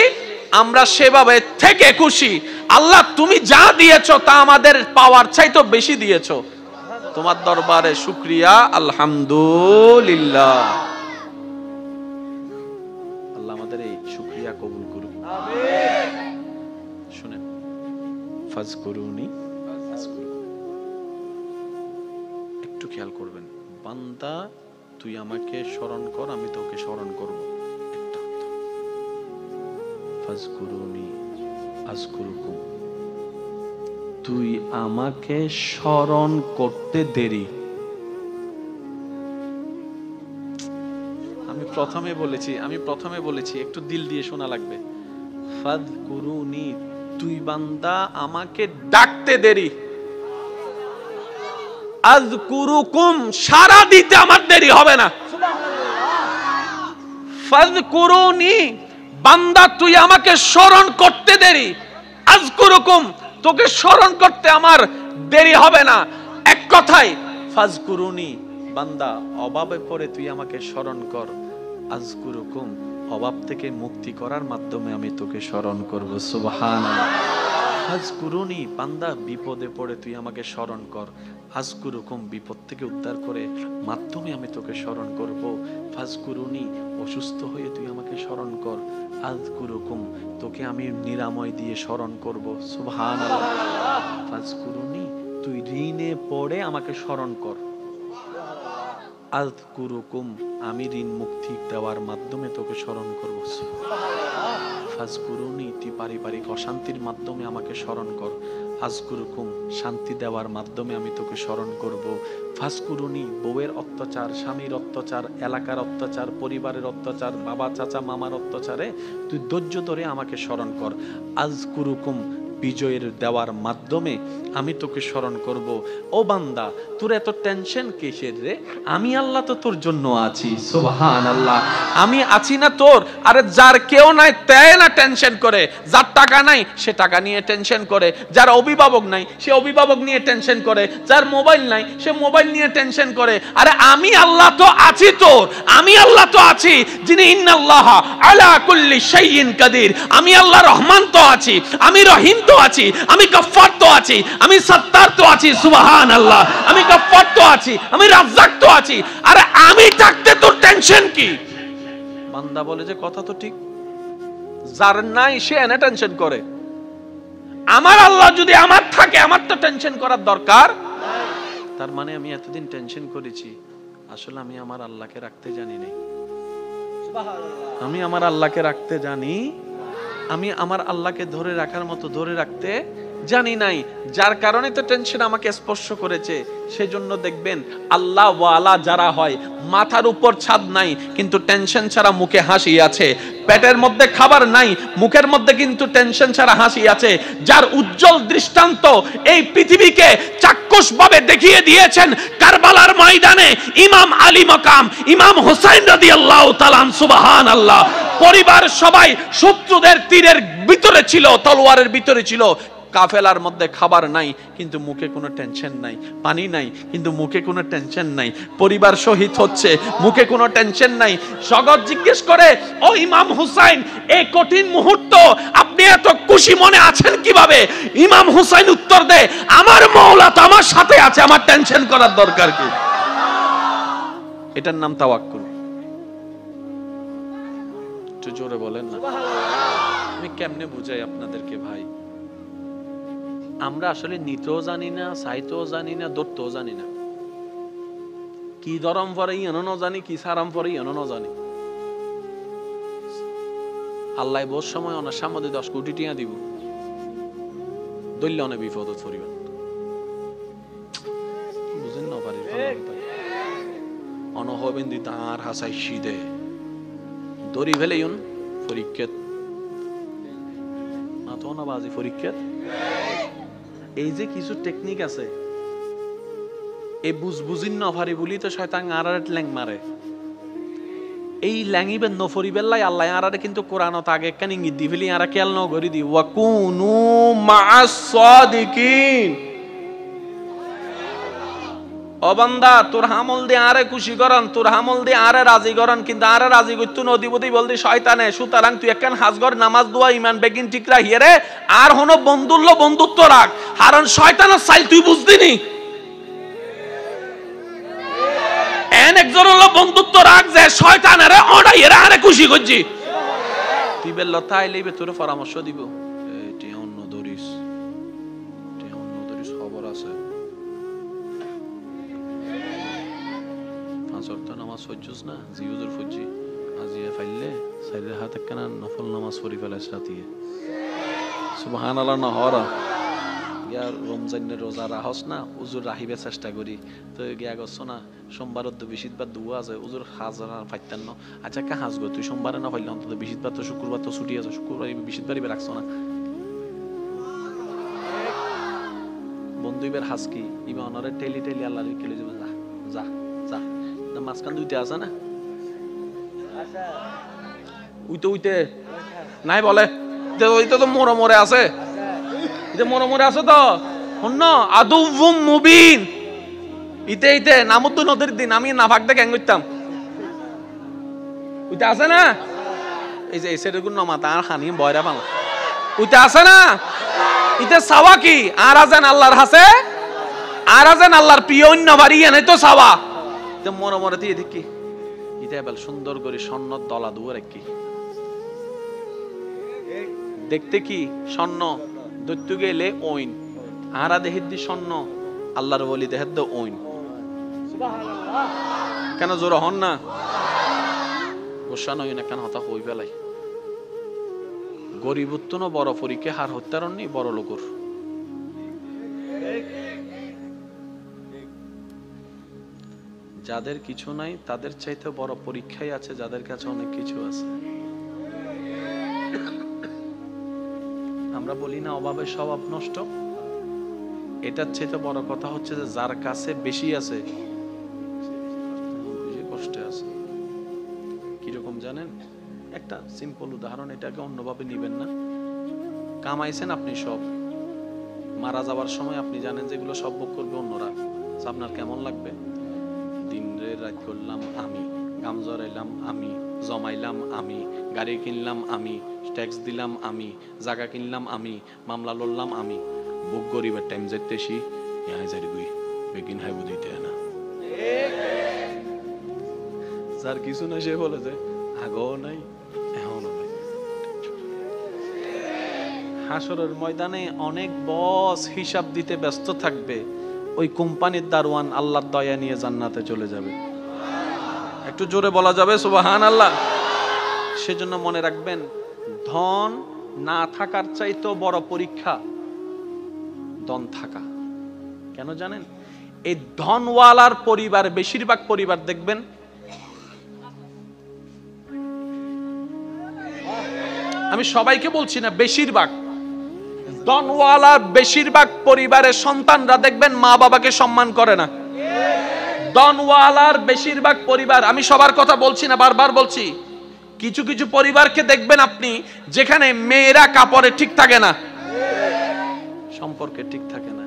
আমরা সেভাবে থেকে খুশি আল্লাহ তুমি যা দিয়েছো তা আমাদের পাওয়ার চাইতে বেশি দিয়েছো তোমার দরবারে শুকরিয়া আলহামদুলিল্লাহ আল্লাহ আমাদের এই শুকরিয়া কবুল করুন আমিন শুনেন ফাজকুরুনি একটু খেয়াল করবেন বান্দা তুই আমাকে স্মরণ কর আমি তোকে স্মরণ করব একটা ফাজকুরুনি আযকুরুকুম তুই আমাকে স্মরণ করতে দেরি আমি প্রথমে বলেছি একটু দিল দিয়ে শোনা লাগবে ফাজকুরুনি তুই বান্দা আমাকে ডাকতে দেরি আযকুরুকুম সারা দিতে আমার দেরি হবে না ফাজকুরুনি বান্দা তুই আমাকে স্মরণ করতে দেরি আযকুরুকুম তোকে স্মরণ করতে আমার দেরি হবে না এক কথায় ফাজকুরুনি বান্দা অভাবে পড়ে তুই আমাকে স্মরণ কর আযকুরুকুম অভাব থেকে মুক্তি করার মাধ্যমে আমি তোকে স্মরণ করব সুবহানাল্লাহ ফাজকুরুনি বান্দা বিপদে পড়ে তুই আমাকে স্মরণ কর আযকুরুকুম বিপদ থেকে উদ্ধার করে মাধ্যমে আমি তোকে স্মরণ করব ফাজকুরুনি অসুস্থ হয়ে তুই আমাকে স্মরণ কর আযকুরুকুম তোকে আমি নিরাময় দিয়ে স্মরণ করব সুবহানাল্লাহ ফাজকুরুনি তুই ঋণে পড়ে আমাকে স্মরণ কর আযকুরুকুম আমি ঋণ মুক্তি দেওয়ার মাধ্যমে তোকে স্মরণ করব ফাজকুরুনি, তুই পারিবারিক অশান্তির মাধ্যমে আমাকে স্মরণ কর। আজকুরুকুম, শান্তি দেওয়ার মাধ্যমে আমি তোকে স্মরণ করব। ফাজকুরুনি, বউয়ের অত্যাচার, স্বামীর অত্যাচার, এলাকার অত্যাচার, পরিবারের অত্যাচার, বাবা চাচা মামার অত্যাচারে তুই ধৈর্য ধরে আমাকে স্মরণ কর। আজকুরুকুম, বিজয়ের দেওয়ার মাধ্যমে আমি তোকে স্মরণ করব। ও বান্দা, তোর এত টেনশন কিসের রে? আমি আল্লাহ তো তোর জন্য আছি। সুবহানাল্লাহ, আমি আছি না তোর? আরে যার কেউ নাই তাই না টেনশন করে, যার টাকা নাই সে টাকা নিয়ে টেনশন করে, যার অভিভাবক নাই সে অভিভাবক নিয়ে টেনশন করে, যার মোবাইল নাই সে মোবাইল নিয়ে টেনশন করে। আরে আমি আল্লাহ তো আছি তোর, আমি আল্লাহ তো আছি যিনি ইন্নাল্লাহ আলা কুল্লি শাইইন কাদির। আমি আল্লাহ রহমান তো আছি, আমি রহিম তো আছি, আমি গফফার তো আছি, আমি সত্তার তো আছি। সুবহানাল্লাহ, আমি গফফার তো আছি, আমি রাজ্জাক তো আছি। আরে আমি থাকতে তোর টেনশন কি? বান্দা বলে যে কথা তো ঠিক, যার নাই সে এনে টেনশন করে। আমার আল্লাহ যদি আমার থাকে, আমার তো টেনশন করার দরকার। তার মানে আমি এতদিন টেনশন করেছি, আসলে আমি আমার আল্লাহকে রাখতে জানি নাই। আমি আমার আল্লাহকে রাখতে জানি, আমি আমার আল্লাহকে ধরে রাখার মতো ধরে রাখতে জানি নাই, যার কারণে তো টেনশন আমাকে স্পর্শ করেছে। সেজন্য দেখবেন আল্লাহ ওয়ালা যারা হয়, মাথার উপর ছাদ নাই কিন্তু টেনশন ছাড়া মুখে হাসি আছে, পেটের মধ্যে খাবার নাই মুখের মধ্যে কিন্তু টেনশন ছাড়া হাসি আছে, যার উজ্জ্বল দৃষ্টান্ত এই পৃথিবীকে চাক্ষুষভাবে দেখিয়ে দিয়েছেন কারবালার ময়দানে ইমাম আলী মাকাম ইমাম হুসাইন রাদিয়াল্লাহু তাআলা। সুবহানাল্লাহ, পরিবার সবাই শত্রুদের তীরের ভিতরে ছিল, তলোয়ারের ভিতরে ছিল। কাফেলার মধ্যে খাবার নাই কিন্তু মুখে কোনো টেনশন নাই, পানি নাই কিন্তু মুখে কোনো টেনশন নাই, পরিবার শহীদ হচ্ছে মুখে কোনো টেনশন নাই। জগৎ জিজ্ঞেস করে, ও ইমাম হুসাইন, এই কঠিন মুহূর্ত আপনি এত খুশি মনে আছেন কিভাবে? ইমাম হুসাইন উত্তর দেয়, আমার মাওলা তো আমার সাথে আছে, আমার টেনশন করার দরকার কি? এটার নাম তাওয়াক্কুল। একটু জোরে বলেন না। আমি কেমনে বুঝাই আপনাদেরকে ভাই? আমরা আসলে নিতেও জানি না, চাইতেও জানি না, ধরতেও জানি না। কি ধরম পরে এনো জানি, কি সারাম পরে এনো জানি। আল্লাহ বহু সময় অনেক সামনে 10 কোটি টিয়া দিব, দৈল্য অনেক বিপদ পরিবার বুঝেন না পারি অনহবেন দি তার হাসাই সিদে দড়ি ফেলে ইউন পরীক্ষাত না তো না বাজি পরীক্ষাত। এই যে কিছু টেকনিক আছে, এই বুঝবুঝিন নফারি বলি তো শয়তান আরারে ল্যাং মারে। এই ল্যাঙ্গিবেন নফরিবেল্লাই আল্লাহ আরারে কিন্তু কোরআনত আগে একখান ইঙ্গিত দি ফেলি, আরা খেয়াল ন করি দি ওয়া কুনু মা'আস সাদিকিন। ও বান্দা, তোর হামল দিয়ে আরে খুশি করন, তোর হামল দিয়ে আরে রাজি করন, কিন্তু আরে রাজি করতু নদীবতী বলদি শয়তানে। সুতরাং তুই একখান হাজগর নামাজ দোয়া ইমান বেগিন ঠিক রাখিয়ে রে, আর হনো বন্ধুত্ব রাখ, কারণ শয়তানের চাইল তুই বুঝদিনি। একজন হলো বন্ধুত্ব রাখ যে শয়তানের অড়াইয়ের আরে খুশি করছি। তুই বেল লতাই লইবে, তোর পরামর্শ দিব, এটি অন্য দরিস খবর আছে। নামাজ ফজুস না জিউজুর ফজি আজিয়া ফাইলে সাইরে হাত একখানা নফল নামাজ পড়ি ফেলাস রাতিয়ে। সুবহানাল্লাহ। না হরা ইয়ার রমজানের রোজা রাহস না, উজুর রাহিবে চেষ্টা করি তো গিয়া গছ না। সোমবারত তো বেশিরভাগ দুয়া আছে, উজুর হাজার ফাইতান্ন। আচ্ছা কা হাজগো তুই সোমবারে না পাইলে অন্তত বেশিরভাগ তো শুক্রবার তো ছুটি আছে, শুক্রবার বেশিরভাগই রাখছ না। বন্ধু ইবার হাসকি ইবা অনারে টেলি আল্লাহ কেলে যাবে, যা যা যা না মাঝখান দুইতে আছে না উইতে নাই বলে ওইটা তো মোড়ে আছে, মোড়ে আছে তো শূন্য আদুউম মুবিন। ইতে নামুদ্দু নদীর দিন আমি না ভাগ দেখে করতাম, ওইটা আছে না? এই যে এসে দেখুন না মাতা আর হানি বয়রা বাংলা ওইটা আছে না? ইতে সাওয়া কি আর আছেন আল্লাহর হাসে, আর আছেন আল্লাহর প্রিয় অন্য বাড়ি এনে তো সাওয়া মনে দিয়ে দেখি ইতে বেল সুন্দর করে স্বর্ণ দলা দুয়ার কি দেখতে কি স্বর্ণ দৈত্য গেলে ওইন আরা দেহের দি স্বর্ণ আল্লাহর বলি দেহের দো ওইন। কেন জোর হন না? গোসা নই না কেন হতা হই পেলাই গরিবত্তন বড় পরীক্ষা হার হত্যারণ নি বড় লোকর। যাদের কিছু নাই তাদের চাইতে বড় পরীক্ষাই আছে যাদের কাছে অনেক কিছু আছে। আমরা বলি না অভাবে স্বভাব নষ্ট, এটার চাইতে বড় কথা হচ্ছে যে যার কাছে বেশি আছে বেশি কষ্টে আছে। কিরকম জানেন? একটা সিম্পল উদাহরণ, এটাকে অন্যভাবে নিবেন না। কামাইছেন আপনি সব, মারা যাওয়ার সময় আপনি জানেন যে এগুলো সব ভোগ করবে অন্যরা, আপনার কেমন লাগবে? দিন রাত করলাম আমি, গাম জড়াইলাম আমি, জমাইলাম আমি, গাড়ি কিনলাম আমি, ট্যাক্স দিলাম আমি, জায়গা কিনলাম আমি, মামলা লড়লাম আমি। বুক গরিবের টাইম যেতেছি বেগিন হাই বুঝিতে না। যার কিছু না সে বলে যে আগেও নাই এখনো নাই। হাসরের ময়দানে অনেক বস হিসাব দিতে ব্যস্ত থাকবে, ওই কোম্পানির দারোয়ান আল্লাহর দয়া নিয়ে জান্নাতে চলে যাবে। একটু জোরে বলা যাবে সুবহানাল্লাহ। সেজন্য মনে রাখবেন, ধন না থাকার চাইতে বড় পরীক্ষা ধন থাকা। কেন জানেন? এই ধনওয়ালার পরিবার, বেশিরভাগ পরিবার দেখবেন আমি সবাইকে বলছি না, বেশিরভাগ ধনওয়ালার বেশিরভাগ পরিবারের সন্তানরা দেখবেন মা বাবাকে সম্মান করে না। ধনওয়ালার বেশিরভাগ পরিবার, আমি সবার কথা বলছি না, বারবার বলছি, কিছু কিছু পরিবারকে দেখবেন আপনি যেখানে মেয়েরা কাপড়ে ঠিক থাকে না, সম্পর্কে ঠিক থাকে না।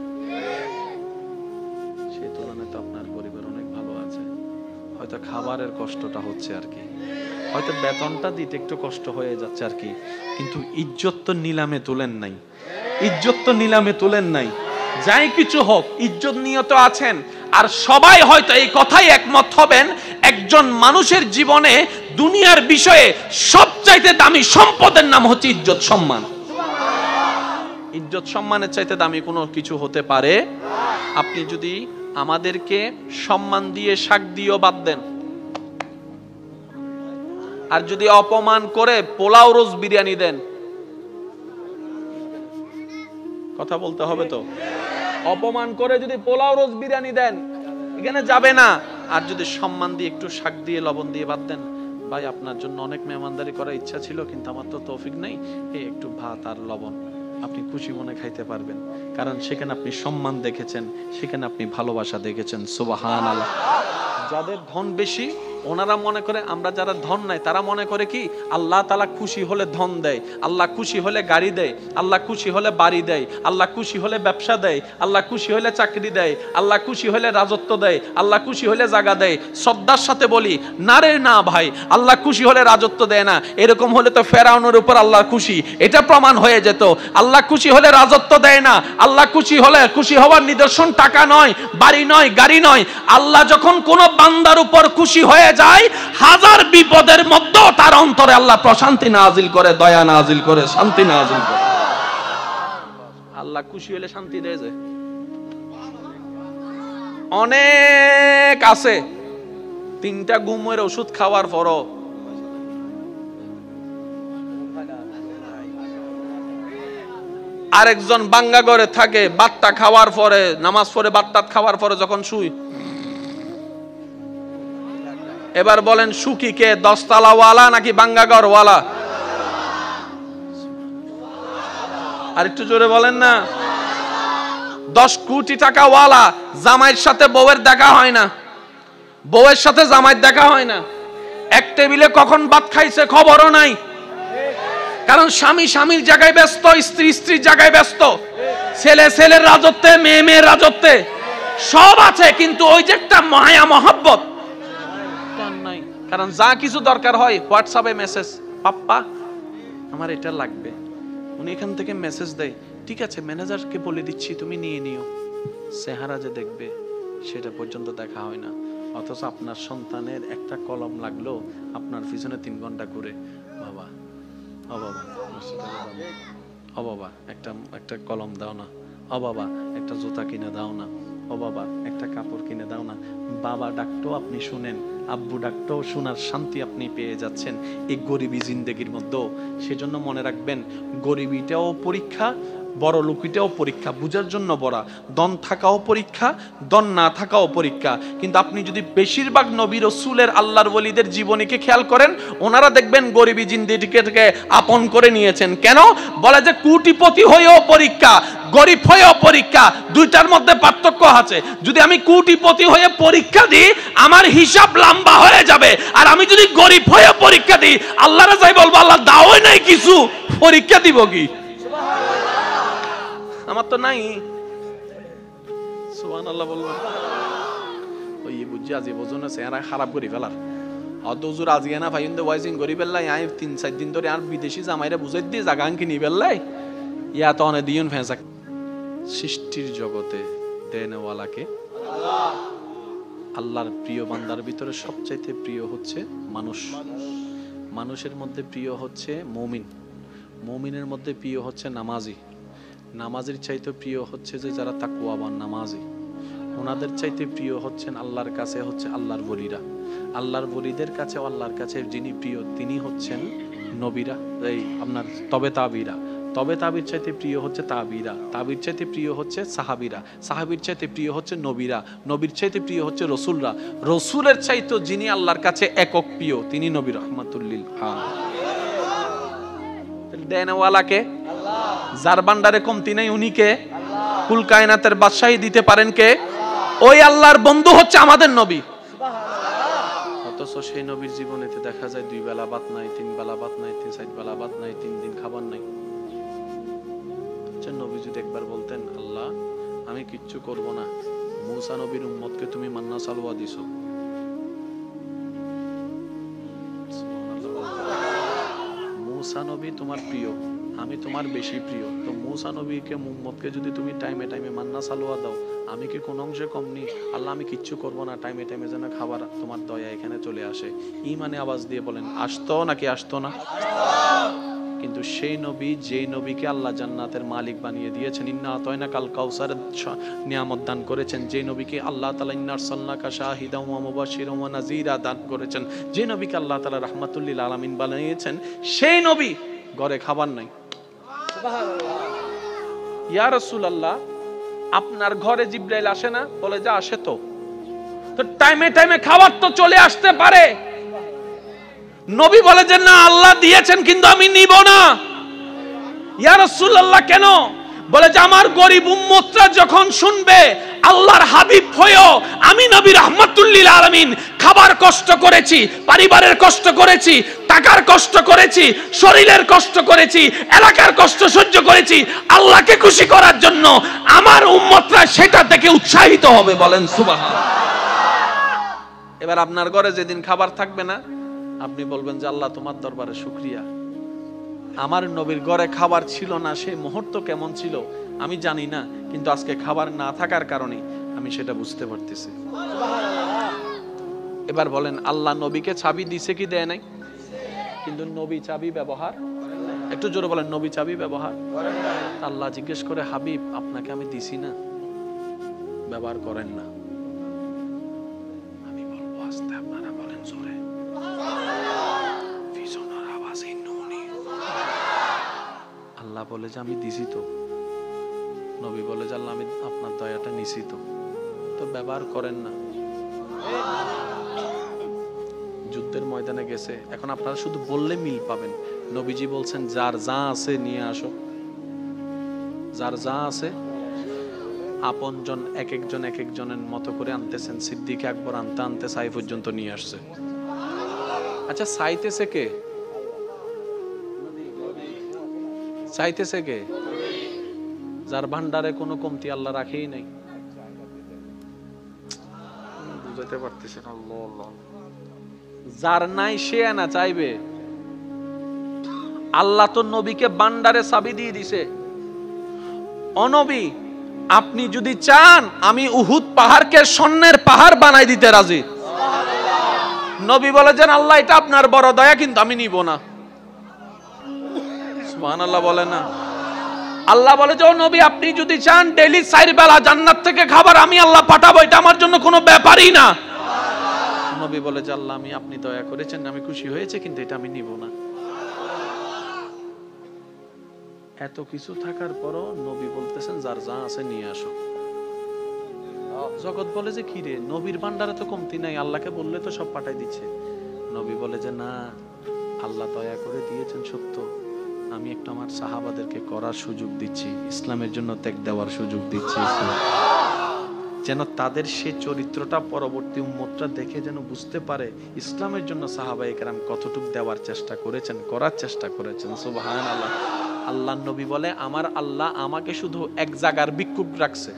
সেই তুলনায় তো আপনার পরিবার অনেক ভালো আছে। হয়তো খাবারের কষ্টটা হচ্ছে আর কি, হয়তো বেতনটা দিতে একটু কষ্ট হয়ে যাচ্ছে আর কি, কিন্তু ইজ্জত তো নিলামে তুলেন নাই, ইজ্জত তো নিলামে তুলেন নাই। যাই কিছু হোক ইজ্জত নিয়ে তো আছেন। আর সবাই হয়তো এই কথাই একমত হবেন, একজন মানুষের জীবনে দুনিয়ার বিষয়ে সবচাইতে দামি সম্পদের নাম হচ্ছে ইজ্জত সম্মান। ইজ্জত সম্মানের চাইতে দামি কোনো কিছু হতে পারে? আপনি যদি আমাদেরকে সম্মান দিয়ে শাক দিয়েও বাদ দেন, আর যদি অপমান করে পোলাও রোজ বিরিয়ানি দেন, কথা বলতে হবে তো, অপমান করে যদি পোলাও রোজ বিরিয়ানি দেন এখানে যাবে না। আর যদি সম্মান দিয়ে একটু শাক দিয়ে লবণ দিয়ে বাদ দেন, ভাই আপনার জন্য অনেক মেহমানদারি করার ইচ্ছা ছিল কিন্তু আমার তো তৌফিক নেই, এই একটু ভাত আর লবণ, আপনি খুশি মনে খাইতে পারবেন। কারণ সেখানে আপনি সম্মান দেখেছেন, সেখানে আপনি ভালোবাসা দেখেছেন। সুবহানাল্লাহ। যাদের ধন বেশি ওনারা মনে করে, আমরা যারা ধন নাই তারা মনে করে কি আল্লাহ তাআলা খুশি হলে ধন দেয়, আল্লাহ খুশি হলে গাড়ি দেয়, আল্লাহ খুশি হলে বাড়ি দেয়, আল্লাহ খুশি হলে ব্যবসা দেয়, আল্লাহ খুশি হলে চাকরি দেয়, আল্লাহ খুশি হলে রাজত্ব দেয়, আল্লাহ খুশি হলে জায়গা দেয়। শ্রদ্ধার সাথে বলি, না রে না ভাই, আল্লাহ খুশি হলে রাজত্ব দেয় না। এরকম হলে তো ফেরাউনের উপর আল্লাহ খুশি, এটা প্রমাণ হয়ে যেত। আল্লাহ খুশি হলে রাজত্ব দেয় না। আল্লাহ খুশি হলে, খুশি হওয়ার নিদর্শন টাকা নয়, বাড়ি নয়, গাড়ি নয়। আল্লাহ যখন কোন বান্দার উপর খুশি হয়ে যায়, হাজার বিপদের মধ্যেও তার অন্তরে আল্লাহ প্রশান্তি নাজিল করে, দয়া নাজিল করে, শান্তি নাজিল করে। আল্লাহ খুশি হলে শান্তি দেয় যে। অনেক আছে 3টা ঘুমের ওষুধ খাওয়ার পরও আরেকজন বাঙ্গা ঘরে থাকে, বাত্তা খাওয়ার পরে, নামাজ পড়ে বাত্তাত খাওয়ার পরে যখন শুই, এবার বলেন সুখী কে, 10 তলাওয়ালা নাকি বাঙ্গাঘর ওয়ালা? আর একটু জোরে বলেন না। 10 কোটি টাকা ওয়ালা, জামাইয়ের সাথে বউয়ের দেখা হয় না, বউয়ের সাথে জামাইয়ের দেখা হয় না, এক টেবিলে কখন ভাত খাইছে খবরও নাই। কারণ স্বামী স্বামীর জায়গায় ব্যস্ত, স্ত্রী স্ত্রীর জায়গায় ব্যস্ত, ছেলে ছেলের রাজত্বে, মেয়ে মেয়ের রাজত্বে, সব আছে কিন্তু ওই যে একটা মায়া মহব্বত নাই। কারণ যা কিছু দরকার হয় হোয়াটসঅ্যাপে মেসেজ, পাপ্পা আমার এটা লাগবে, উনি এখান থেকে মেসেজ দেয়, ঠিক আছে ম্যানেজারকে বলে দিচ্ছি তুমি নিয়ে নিও। চেহারা যে দেখবে সেটা পর্যন্ত দেখা হয় না। অথচ আপনার সন্তানের একটা কলম লাগলো আপনার পিছনে 3 ঘন্টা ঘুরে, বাবা ও বাবা ও বাবা একটা কলম দাও না, ও বাবা একটা জুতা কিনে দাও না, ও বাবা একটা কাপড় কিনে দাও না, বাবা ডাকতো আপনি শুনেন, আব্বু ডাকতো শোনার শান্তি আপনি পেয়ে যাচ্ছেন এই গরিবী জিন্দেগির মধ্যে। সেজন্য মনে রাখবেন, গরিবিটাও পরীক্ষা, বড় লোকিটাও পরীক্ষা, বুঝার জন্য বড়। দন থাকাও পরীক্ষা, দন না থাকাও পরীক্ষা। কিন্তু আপনি যদি বেশিরভাগ নবী রাসূলের আল্লাহর ওলিদের জীবনীকে খেয়াল করেন, ওনারা দেখবেন গরিবী জিন্দেগিকে আপন করে নিয়েছেন। কেন? বলে যে কোটিপতি হয়েও পরীক্ষা, গরিব হয়েও পরীক্ষা, দুইটার মধ্যে পার্থক্য আছে। যদি আমি কোটিপতি হয়ে পরীক্ষা দিই, আমার হিসাব লম্বা হয়ে যাবে। আর আমি যদি গরিব হয়ে পরীক্ষা দিই, আল্লাহর যাই বলবো আল্লাহ দাওই নাই কিছু, পরীক্ষা দিব কি? আমার তো নাই। সুবহানাল্লাহ বলবেন। ওই বুঝছি আজ বোঝনে চেহারা খারাপ করে ফেলার অত হুজুর আজকে না ভাই ওয়াইজিং করি ফেললাই। আমি 3-4 দিন ধরে আর বিদেশি জামাইরা বুঝাই দিয়ে জায়গা কিনি ফেললাই। ইয়া তো অনেক দিন ফেঁসা। সৃষ্টির জগতে দেনওয়ালাকে আল্লাহর প্রিয় বান্দার ভিতরে সবচাইতে প্রিয় হচ্ছে মানুষ। মানুষের মধ্যে প্রিয় হচ্ছে মুমিন, মুমিনের মধ্যে প্রিয় হচ্ছে নামাজি, নামাজের চাইতে প্রিয় হচ্ছে যে যারা তাকওয়াবান নামাজি, ওনাদের চাইতে প্রিয় হচ্ছেন আল্লাহর কাছে হচ্ছে আল্লাহর ওলিরা। আল্লাহর ওলিদের কাছে আল্লাহর কাছে যিনি প্রিয় তিনি হচ্ছেন নবীরা, এই আপনার তবে তাবিরা। তবে তাবির চাইতে প্রিয় হচ্ছে তাবিরা, তাবির চাইতে প্রিয় হচ্ছে সাহাবিরা, সাহাবির চাইতে প্রিয় হচ্ছে নবীরা, নবীর চাইতে প্রিয় হচ্ছে রসুলরা, রসুলের চাইতে যিনি আল্লাহর কাছে একক প্রিয় তিনি নবী রাহমাতুল লিল আলামিন। দেনওয়ালাকে যার ভান্ডারে কমতি নাই উনি কে? কুল কায়নাতের বাদশাহী দিতে পারেন কে? ওই আল্লাহর বন্ধু হচ্ছে আমাদের নবী। অথচ সেই নবীর জীবনেতে দেখা যায় 2 বেলা ভাত নাই, 3 বেলা ভাত নাই, 3-4 বেলা ভাত নাই, 3 দিন খাবার নাই। নবী যদি একবার বলতেন আল্লাহ আমি কিচ্ছু করব না, মূসা নবীর উম্মতকে তুমি মান্না সালওয়া দিছো, মূসা নবী তোমার প্রিয়, আমি তোমার বেশি প্রিয়, তো মূসা নবীকে উম্মতকে যদি তুমি টাইমে টাইমে মান্না সালওয়া দাও, আমি কি কোন অংশে কম নেই? আল্লাহ আমি কিচ্ছু করব না, টাইমে টাইমে যেন খাবার তোমার দয়া এখানে চলে আসে। ইমানে আওয়াজ দিয়ে বলেন আসতো নাকি আসতো না? কিন্তু সেই নবী যেই নবীকে আল্লাহ জান্নাতের মালিক বানিয়ে দিয়েছেন, ইন্না আতাইনাকাল কাউসারের নিয়ামত দান করেছেন, যে নবীকে আল্লাহ তাআলা ইন্না আরসালনাকা শাহিদান ওয়া মুবাশশিরান ওয়া নাযীরা দান করেছেন, যে নবীকে আল্লাহ তাআলা রাহমাতুল লিল আলামিন বানিয়েছেন, সেই নবী ঘরে খাবার নাই। সুবহানাল্লাহ। ইয়া রাসূলুল্লাহ আপনার ঘরে জিবরাইল আসে না? বলে যে আসে। তো টাইমে টাইমে খাবার তো চলে আসতে পারে। নবী বলে যে না আল্লাহ দিয়েছেন কিন্তু আমি নিব না। ইয়া রাসূলুল্লাহ কেন? বলে যে আমার গরিব উম্মতরা যখন শুনবে আল্লাহর হাবিব হয়েও আমি নবী রাহমাতুল লিল আলামিন খাবার কষ্ট করেছি, পরিবারের কষ্ট করেছি, টাকার কষ্ট করেছি, শরীরের কষ্ট করেছি, এলাকার কষ্ট সহ্য করেছি আল্লাহকে খুশি করার জন্য, আমার উম্মতরা সেটা থেকে উৎসাহিত হবে। বলেন সুবহানাল্লাহ। এবার আপনার ঘরে যেদিন খাবার থাকবে না আপনি বলবেন যে আল্লাহ তোমার দরবারে শুকরিয়া, আমার নবীর ঘরে খাবার ছিল না, সেই মুহূর্ত কেমন ছিল আমি জানি না, কিন্তু আজকে খাবার না থাকার কারণে আমি সেটা বুঝতে পারতেছি। এবার বলেন আল্লাহ নবীকে চাবি দিছে কি দেয় নাই? কিন্তু নবী চাবি ব্যবহার, একটু জোরে বলেন নবী চাবি ব্যবহার করেন না। আল্লাহ জিজ্ঞেস করে হাবিব আপনাকে আমি দিছি না, ব্যবহার করেন না। আমি বলবো আস্তে, আপনারা বলেন জোরে। আল্লাহ বলে যে আমি দিছি তো, নবী বলে যে আল্লাহ আমি আপনার দয়াটা নিছি তো, তো ব্যবহার করেন না। যুদ্ধের ময়দানে গেছে, এখন আপনারা শুধু বললে মিল পাবেন। নবীজি বলছেন যার যা আছে নিয়ে আসো, যার যা আছে। আপনজন এক একজনের মতো করে আনতেছেন। সিদ্দিক আকবর আনতে আনতে সাই পর্যন্ত নিয়ে আসছে। আচ্ছা চাইতেছে কে? চাইতেছে কে? যার ভান্ডারে কোনো কমতি আল্লাহ রাখেই নাই। বুঝাতে পারতেছেন? আল্লাহ, যার নাই সে না চাইবে। আল্লাহ তো নবীকে ভান্ডারে চাবি দিয়ে দিছে। অনবী আপনি যদি চান আমি উহুদ পাহাড়কে স্বর্ণের পাহাড় বানাই দিতে রাজি। নবী বলেছেন আল্লাহ এটা আপনার বড় দয়া, কিন্তু আমি নিব না। সুবহানাল্লাহ বলে না? আল্লাহ বলে যে ও নবী, আপনি যদি চান ডেইলি 4 বেলা জান্নাত থেকে খাবার আমি আল্লাহ পাঠাবো, এটা আমার জন্য কোনো ব্যাপারই না। নবী বলে যে আল্লাহ, আপনি দয়া করেছেন, আমি খুশি হয়েছে, কিন্তু এটা আমি নিব না। এত কিছু থাকার পরও নবী বলতেছেন যার যা আছে নিয়ে আসো। জগৎ বলে যে কি রে, নবীর ভান্ডারে তো কমতি নাই, আল্লাহকে বললে তো সব পাঠাই দিচ্ছে। নবী বলে যে না, আল্লাহ দয়া করে দিয়েছেন সত্য, আমি একটু আমার সাহাবাদেরকে করার সুযোগ দিচ্ছি, ইসলামের জন্য ত্যাগ দেওয়ার সুযোগ দিচ্ছি, যেন তাদের সেই চরিত্রটা পরবর্তী উম্মতরা দেখে যেন বুঝতে পারে ইসলামের জন্য সাহাবায়ে কেরাম কতটুকু দেওয়ার চেষ্টা করেছেন, করার চেষ্টা করেছেন। সুবহানাল্লাহ। আল্লাহর নবী বলে আমার আল্লাহ আমাকে শুধু এক জায়গার ভিক্ষুক রাখছে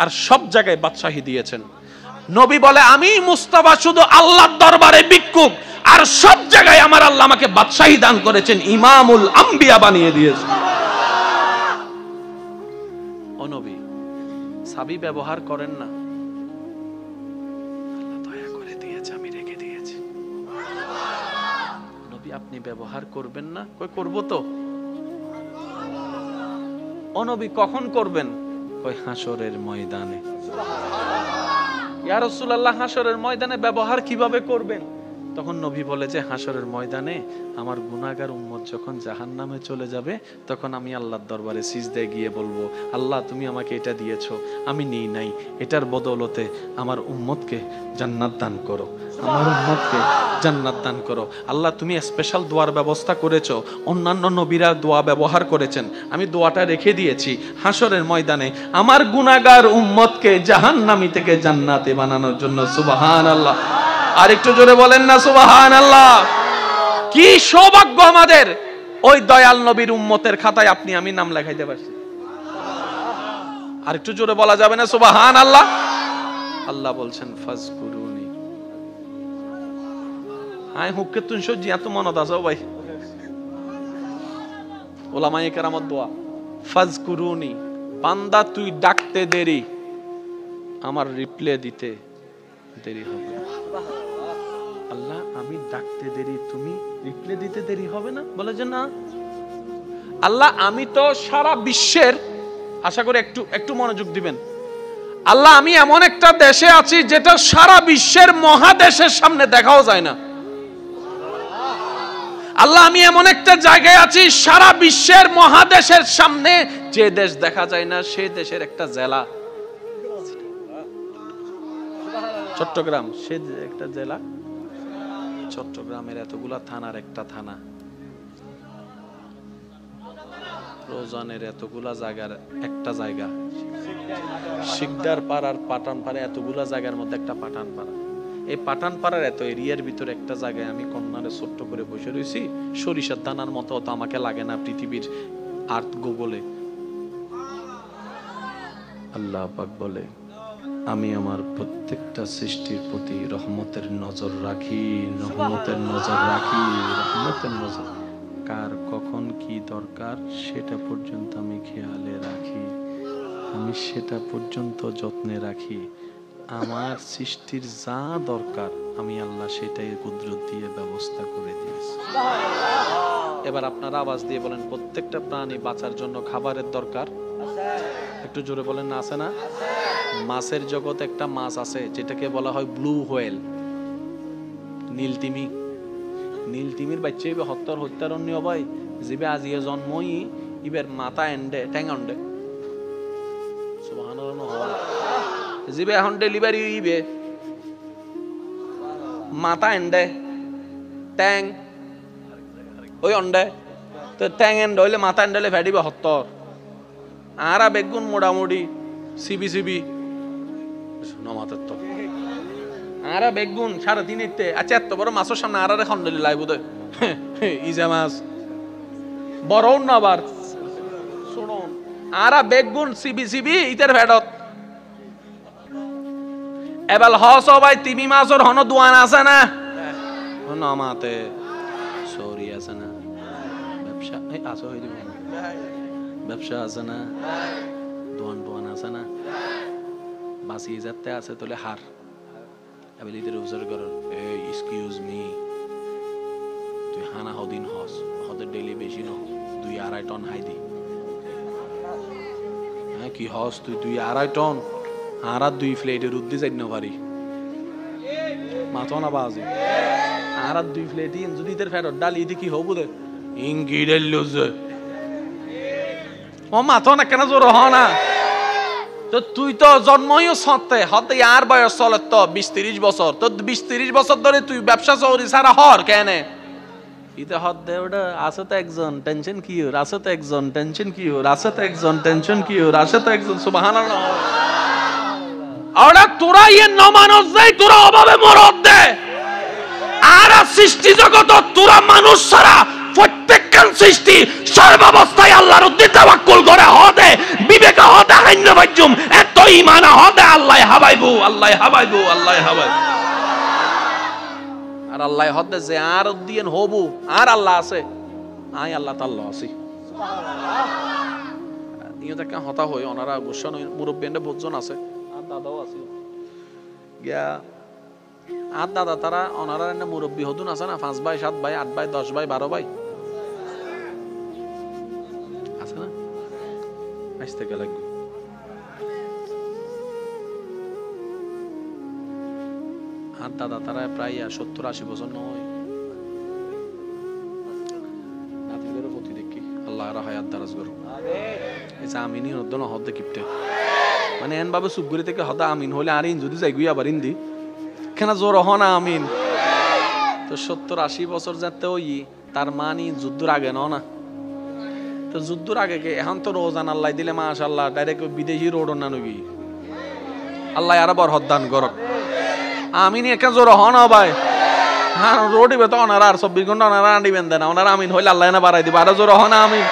আর সব জায়গায় বাদশাহী দিয়েছেন। নবী বলে আমি মুস্তাফা শুধু আল্লাহর দরবারে ভিক্ষুক আর সব জায়গায় আমার আল্লাহ আমাকে বাদশাহী দান করেছেন, ইমামুল আম্বিয়া বানিয়ে দিয়েছেন। ও নবী, সাবি ব্যবহার করেন না, আল্লাহ দয়া করে দিয়েছে, আমি রেখে দিয়েছি। নবী আপনি ব্যবহার করবেন না? কই করব তো। ও নবী কখন করবেন? কই হাসরের ময়দানে। ইয়া রাসূলুল্লাহ, হাসরের ময়দানে ব্যবহার কিভাবে করবেন? তখন নবী বলে যে হাসরের ময়দানে আমার গুনাহগার উম্মত যখন জাহান্নামে চলে যাবে, তখন আমি আল্লাহর দরবারে সিজদায় গিয়ে বলবো, আল্লাহ তুমি আমাকে এটা দিয়েছো, আমি নিই নাই, এটার বদৌলতে আমার উম্মতকে জান্নাত দান করো, আমার উম্মতকে জান্নাত দান করো। আল্লাহ তুমি স্পেশাল দোয়ার ব্যবস্থা করেছো, অন্যান্য নবীরা দোয়া ব্যবহার করেছেন, আমি দোয়াটা রেখে দিয়েছি। হাসরের ময়দানে আমার গুনাহগার উম্মতকে জাহান্নামী থেকে জান্নাতে বানানোর জন্য। সুবহানাল্লাহ। আর একটু জোরে বলেন না সুবহানাল্লাহ। কি সৌভাগ্য আমাদের, ওই দয়াল নবীর উম্মতের খাতায় আপনি আমি নাম লেখাইতে পারছি। আর একটু জোরে বলা যাবে না সুবহানাল্লাহ? আল্লাহ বলছেন ফাজকুরুনি। আই হুককে তুই সজি এত মনত আছে ভাই, ওলামায়ে কেরামত দোয়া, ফাজকুরুনি, বান্দা তুই ডাকতে দেরি, আমার রিপ্লে দিতে দেরি হবে। আল্লাহ আমি ডাকতে দেরি, তুমি রিপ্লে দিতে দেরি হবে না? বলে যে না। আল্লাহ আমি তো সারা বিশ্বের, আশা করি একটু একটু মনোযোগ দিবেন, আল্লাহ আমি এমন একটা দেশে আছি যেটা সারা বিশ্বের মহাদেশের সামনে দেখাও যায় না। আল্লাহ আমি এমন একটা জায়গায় আছি সারা বিশ্বের মহাদেশের সামনে যে দেশ দেখা যায় না, সেই দেশের একটা জেলা চট্টগ্রাম, সে একটা জেলা। চট্টগ্রামের এতগুলা থানার একটা থানা, রোজানের এতগুলা জায়গার একটা জায়গা, শিকদার পাড়ার পাঠান পাড়া, এতগুলা জায়গার মধ্যে একটা পাঠান পাড়া। এই পাঠান পাড়ার এত এরিয়ার ভিতরে একটা জায়গায় আমি কন্যারে ছোট্ট করে বসে রয়েছি, সরিষার দানার মতো তো আমাকে লাগে না পৃথিবীর আর্থ গুগলে। আল্লাহ পাক বলে আমি আমার প্রত্যেকটা সৃষ্টির প্রতি রহমতের নজর রাখি, রহমতের নজর রাখি, রহমতের নজর। কার কখন কি দরকার সেটা পর্যন্ত আমি খেয়ালে রাখি, আমি সেটা পর্যন্ত যত্নে রাখি। আমার সৃষ্টির যা দরকার আমি আল্লাহ সেটাই কুদরত দিয়ে ব্যবস্থা করে দিয়েছি। এবার আপনারা আওয়াজ দিয়ে বলেন, প্রত্যেকটা প্রাণী বাঁচার জন্য খাবারের দরকার। একটু জোরে বলেন না, আছে না? মাছের জগতে একটা মাছ আছে যেটাকে বলা হয় ব্লু হোয়েল, নীলতিমি। নীলতিমির বাচ্চা ইবে হত্যারণ্য ভাই, জিবে আজিয়ে জন্মই ইবের মাথা এন্ডে ঠ্যাং এন্ডে, সুবহানাল্লাহ, জিবে এখন ডেলিভারি ইবে মাথা এন্ডে ট্যাং ওই অন্ডে, তো ট্যাং এন্ড হইলে মাথা এন্ডেলে ফেডিবে হত্তর। আরা বেগুন মোটামুটি সিবি সিবি নমাতের তো আরা বেগুন 3.5 আচ্ছা, এত বড় মাছের সামনে আরারে খন্ডলি লাই বোধ ইজা মাছ বড় না। আবার শুনুন, আরা বেগুন সিবি সিবি ইতের ভেডত এবাল হস ভাই, তিমি মাছের হন দোয়ান আছে না, নমাতে সরি আছে না, ব্যবসা আছে হয়ে যাবে, ব্যবসা আছে না, দোয়ান টোয়ান আছে না, বাঁচিয়ে যাতে আছে তোলে হার এবিলিটির অবজার্ভ করো। এই এক্সকিউজ মি, তুই হানা হদিন হস, হদের ডেইলি বেশি ন 2-2.5 টন হাই দি, কি হস তুই 2.5 টন আর 2 প্লেটের উদ্দি যাই না পারি মাথা না বাজে আর 2 প্লেট ইন যদি তোর ফেরত ডালি দি কি হবো দে ইনকি ডেলুজ ও মাথা না কেন জোর হ না তো তুই তো জন্মই সতে হতে আর বয়স চলে তো 20-30 বছর তো 20-30 বছর ধরে তুই ব্যবসা চৌরি সারা হর কেন ইতে হত দে ওটা আছে তো একজন টেনশন কি ওর আছে তো একজন টেনশন কি ওর আছে তো একজন টেনশন কি ওর আছে তো একজন সুবহানাল্লাহ ওরা তোরা ইয়ে ন মানুষ যাই তোরা অভাবে মরদ দে আর সৃষ্টি জগত তোরা মানুষ ছাড়া প্রত্যেকখান সৃষ্টি সর্বাবস্থায় আল্লাহর উদ্দেশ্যে তাওয়াক্কুল করে হদে বিবেক হদে হাইন্য বাজ্জুম এত ঈমান হদে আল্লাহ হাবাইবু আল্লাহ হাবাইবু আল্লাহ হাবাইবু আর আল্লাহ হদে যে আর দিয়েন হবু আর আল্লাহ আছে আই আল্লাহ তাআলা আছি সুবহানাল্লাহ ইয়া দেখা হতা হয় ওনারা গোসন মুরব্বিয়ানরা বহুজন আছে আর দাদাও আছে গিয়া আর দাদা তারা ওনারা এনে মুরব্বী হদুন আছে না 5 ভাই 7 ভাই 8 ভাই 10 ভাই 12 ভাই আছে না আসতে গেলে আর দাদা তারা প্রায় 70-80 বছর নয় নাতিদের প্রতি দেখি আল্লাহ আর হায়াত দারাজ করুন আমিন এই আমিনি নদন হদ কিপতে মানে এন বাবা সুগুরি থেকে হদা আমিন হলে আর ইন যদি যাই গুইয়া বারিন্দি কেন জোর হ না আমিন তো 70-80 বছর যাতে ওই তার মানি যুদ্ধর আগে না তো যুদ্ধর আগে কে এখন তো রোজান আল্লাহ দিলে মাশাআল্লাহ ডাইরেক্ট বিদেশি রোড না নবি আল্লাহ আর বরকত দান করক আমিন একা জোর হ না ভাই হ্যাঁ রোডই বেতো ওনারা আর 24 ঘন্টা ওনারা আনিবেন দেন ওনারা আমিন হইলে আল্লাহ না বাড়াই দিবে আর জোর হ না আমিন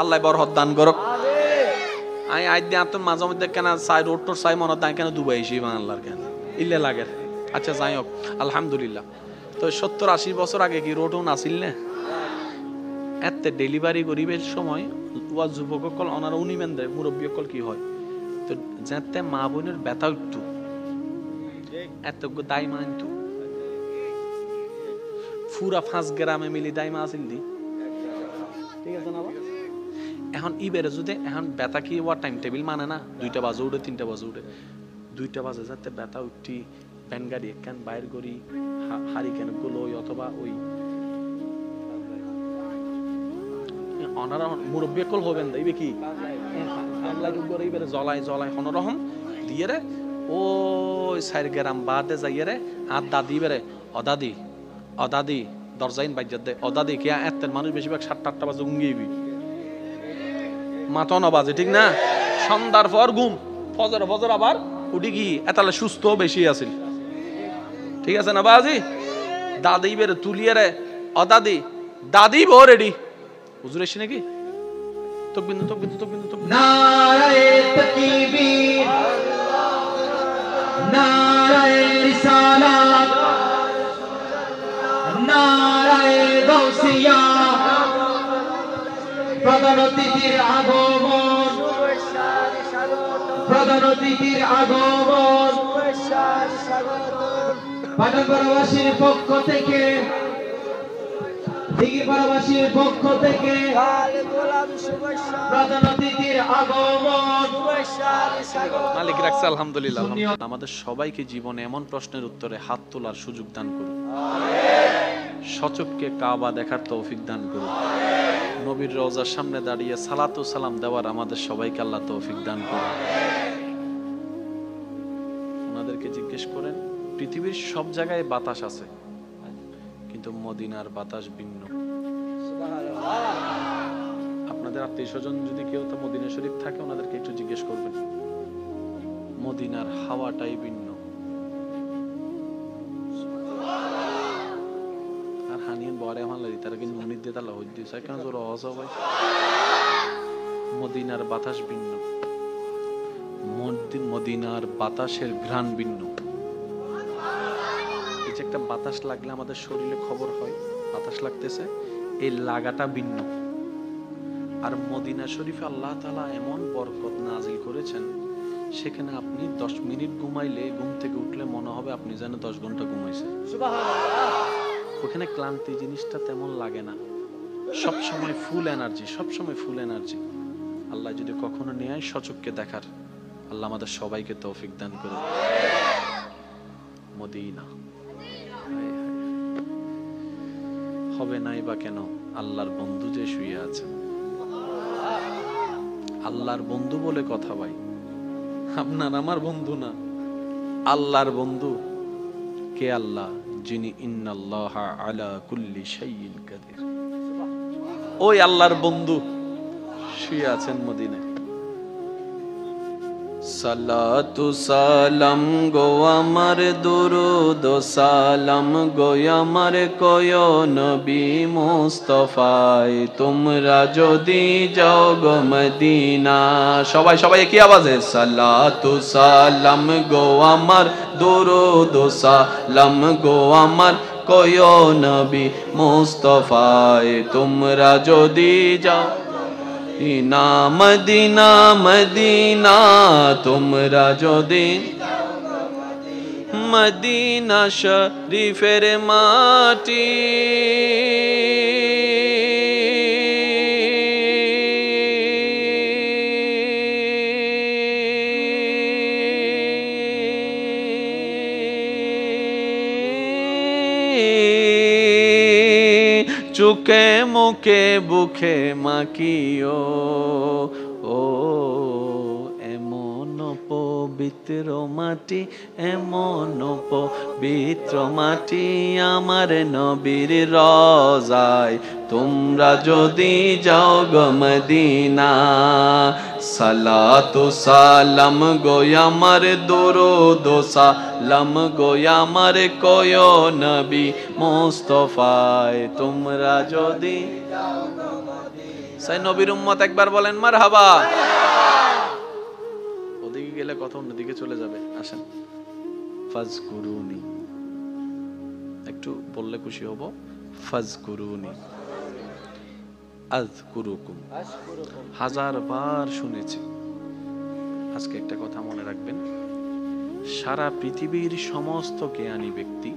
আল্লাহ বরকত দান করক আই আজ দিন আতন মাঝে মধ্যে কেন সাই রোড টোর সাই মনে দান কেন দুবাই এসে আল্লাহর কেন ইল্লে লাগে আচ্ছা যাই হোক আলহামদুলিল্লাহ তো 70-80 বছর আগে কি রোডও নাছিল না এত ডেলিভারি করিবের সময় ওয়া যুবক কল ওনারা উনিবেন দেয় মুরব্বী কল কি হয় তো যাতে মা বোনের ব্যথা উঠতো এত দায় মানতো পুরা 5 গ্রামে মিলি দায় মা আসিল দি ঠিক আছে না এখন ইবেরে যদি এখন ব্যথা কি ওয়া টাইম টেবিল মানে না 2টা বাজে উঠে 3টা বাজে উঠে 2টা বাজে যাতে ব্যথা উঠি প্যান গাড়ি একখান বাইর করি হারি কেন গুলো অথবা ওই অনারা মুরব্বী কল হবেন দাইবে কি আমলাই করে ইবেরে জ্বলাই হনরহম দিয়ে রে ওই 4 গ্রাম বাদে যাইয়ে রে আর দাদি বেরে অদাদি দরজাইন বাইজাত দে অদাদি কি এতের মানুষ বেশিরভাগ 7-8টা বাজে উঙ্গিবি মাথা না বাজে ঠিক না সন্ধ্যার পর ঘুম ফজর আবার উঠি কি এতালে সুস্থ বেশি আছিল ঠিক আছে না বাজি দাদি বেরে তুলিয়ে রে দাদি বো রেডি হুজুর এসে নাকি তকবির নারায়ে তাকবীর নারায়ে রিসালাত নারায়ে গাউসিয়া প্রধান অতিথির আগমন পাঠানপাড়াবাসীর পক্ষ থেকে দিঘিপাড়াবাসীর পক্ষ থেকে প্রধান অতিথির আগমন মালিক রাখছে আলহামদুলিল্লাহ আমাদের সবাইকে জীবনে এমন প্রশ্নের উত্তরে হাত তোলার সুযোগ দান করুন সচক্ষে কাবা দেখার তৌফিক দান করুন নবীর রওজার সামনে দাঁড়িয়ে সালাতু সালাম দেওয়ার আমাদের সবাইকে আল্লাহ তৌফিক দান করুন ওনাদেরকে জিজ্ঞেস করেন পৃথিবীর সব জায়গায় বাতাস আছে কিন্তু মদিনার বাতাস ভিন্ন আপনাদের আত্মীয়স্বজন যদি কেউ তো মদিনা শরীফ থাকে ওনাদেরকে একটু জিজ্ঞেস করবেন মদিনার হাওয়াটাই ভিন্ন আর হানিয়ান বরে আমার লাগি তারা কিন্তু মনির দিয়ে তালা হই দিয়েছে কেন জোর হস ভাই মদিনার বাতাস ভিন্ন মদিনার বাতাসের ঘ্রাণ ভিন্ন এই যে একটা বাতাস লাগলে আমাদের শরীরে খবর হয় বাতাস লাগতেছে এই লাগাটা ভিন্ন আর মদিনা শরীফে আল্লাহ তাআলা এমন বরকত নাজিল করেছেন সেখানে আপনি 10 মিনিট ঘুমাইলে ঘুম থেকে উঠলে মনে হবে আপনি যেন 10 ঘন্টা ঘুমাইছেন সুবহানাল্লাহ ওখানে ক্লান্তি জিনিসটা তেমন লাগে না সব সময় ফুল এনার্জি আল্লাহ যদি কখনো নেয় সচক্ষে দেখার, আল্লাহ আমাদের সবাইকে তৌফিক দান করুন। মদিনা হবে নাই বা কেন? আল্লাহর বন্ধু যে শুয়ে আছেন, আল্লাহর বন্ধু বলে কথা ভাই, আপনার আমার বন্ধু না, আল্লাহর বন্ধু। কে আল্লাহ? যিনি ইন্নাল্লাহা আলা কুল্লি শাইইন কাদির। ওই আল্লাহর বন্ধু শুয়ে আছেন মদিনায়। সালাতু সালাম গো আমার, দুরুদ সালাম গো আমার, কয় নবী মুস্তাফায় তোমরা যদি যাও গো মদিনা। সবাই সবাই কি আওয়াজে? সালাতু সালাম গো আমার, দুরুদ সালাম গো আমার, কয় নবী মুস্তাফায় তোমরা যদি যাও মদিনা। মদিনা মদিনা তোমরা যদি, মদিনা শরীফের মাটি চোখে মুখে বুকে মাখিও, ও এমন পবিত্র মাটি, এমন পবিত্র মাটি আমার নবীর রওজায় তোমরা যদি যাও গো মদিনা। সালাতু সালাম গো আমার, দুরুদ সালাম গো আমার, কয় নবী মুস্তাফায় তোমরা যদি যাও গো মদিনা। সেই নবীর উম্মত একবার বলেন মারহাবা। ওদিকে গেলে কথা অন্যদিকে চলে যাবে। আসেন, ফাজকুরুনি একটু বললে খুশি হব। ফাজকুরুনি আযকুরুকুম, হাজার বার শুনেছি। আজকে একটা কথা মনে রাখবেন, সারা পৃথিবীর সমস্ত জ্ঞানী ব্যক্তি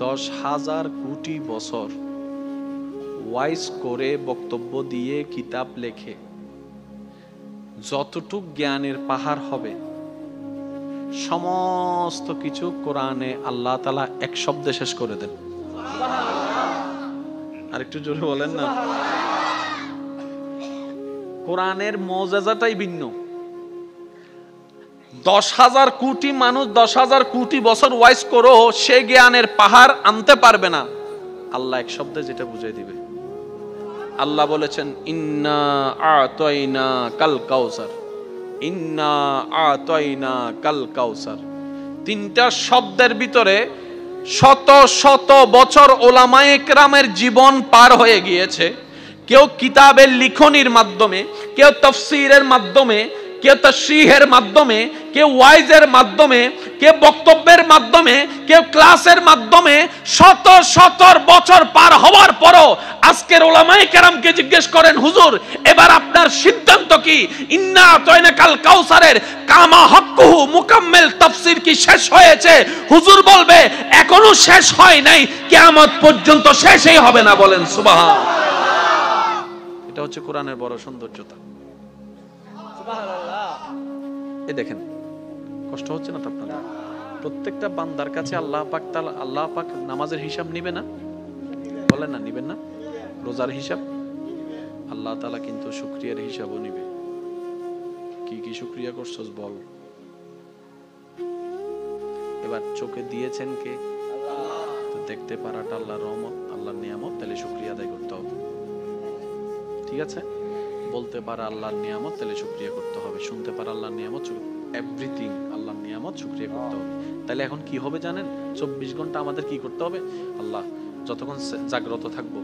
10,000 কোটি বছর ওয়াইজ করে বক্তব্য দিয়ে কিতাব লেখে, যতটুক জ্ঞানের পাহাড় হবে সমস্ত কিছু কোরআনে আল্লাহ তাআলা এক শব্দে শেষ করে দেন। আরেকটু জোরে বলেন না। কোরআনের মুজিজাটাই ভিন্ন। 10,000 কোটি মানুষ 10,000 কোটি বছর ওয়াইজ করো, সে জ্ঞানের পাহাড় আনতে পারবে না। আল্লাহ এক শব্দে যেটা বুঝিয়ে দিবে। আল্লাহ বলেছেন ইন্না আতাইনা কাল কাউসার, ইন্না আতাইনা কাল কাউসার। তিনটা শব্দের ভিতরে শত শত বছর ওলামায়ে কেরামের জীবন পার হয়ে গিয়েছে। কেউ কিতাবের লিখনির মাধ্যমে, কেউ তাফসীরের মাধ্যমে, কেউ তাশরীহের মাধ্যমে, কেউ ওয়াইজের মাধ্যমে, কেউ বক্তব্যের মাধ্যমে, কেউ ক্লাসের মাধ্যমে শত শত বছর পার হওয়ার পরও আজকের উলামায়ে কেরামকে জিজ্ঞেস করেন, হুজুর এবার আপনার সিদ্ধান্ত কি? ইন্না আতাইনা কাল কাউসারের কামা হক্কুহু মুকাম্মিল তাফসীর কি শেষ হয়েছে? হুজুর বলবে এখনো শেষ হয় নাই, কিয়ামত পর্যন্ত শেষই হবে না। বলেন সুবহানাল্লাহ। এটা হচ্ছে কোরআনের বড় সৌন্দর্যতা। এই দেখেন, কষ্ট হচ্ছে না তো আপনাদের? প্রত্যেকটা বান্দার কাছে আল্লাহ পাক নামাজের হিসাব নিবে না? বলেন না, নিবেন না? রোজার হিসাব আল্লাহ তাআলা কিন্তু শুকরিয়ার হিসাবও নিবে। কি কি শুকরিয়া করছস বল। এবার চোখে দিয়েছেন কে? তো দেখতে পারাটা আল্লাহর রহমত, আল্লাহর নিয়ামত, তাহলে শুকরিয়া আদায় করতে হবে। ঠিক আছে? বলতে পারা আল্লাহর নিয়ামত, তাহলে শুকরিয়া করতে হবে। শুনতে পারা আল্লাহর নিয়ামত, এভরিথিং আল্লাহর নিয়ামত, শুকরিয়া করতে হবে। তাহলে এখন কি হবে জানেন? 24 ঘন্টা আমাদের কি করতে হবে? আল্লাহ যতক্ষণ জাগ্রত থাকবো,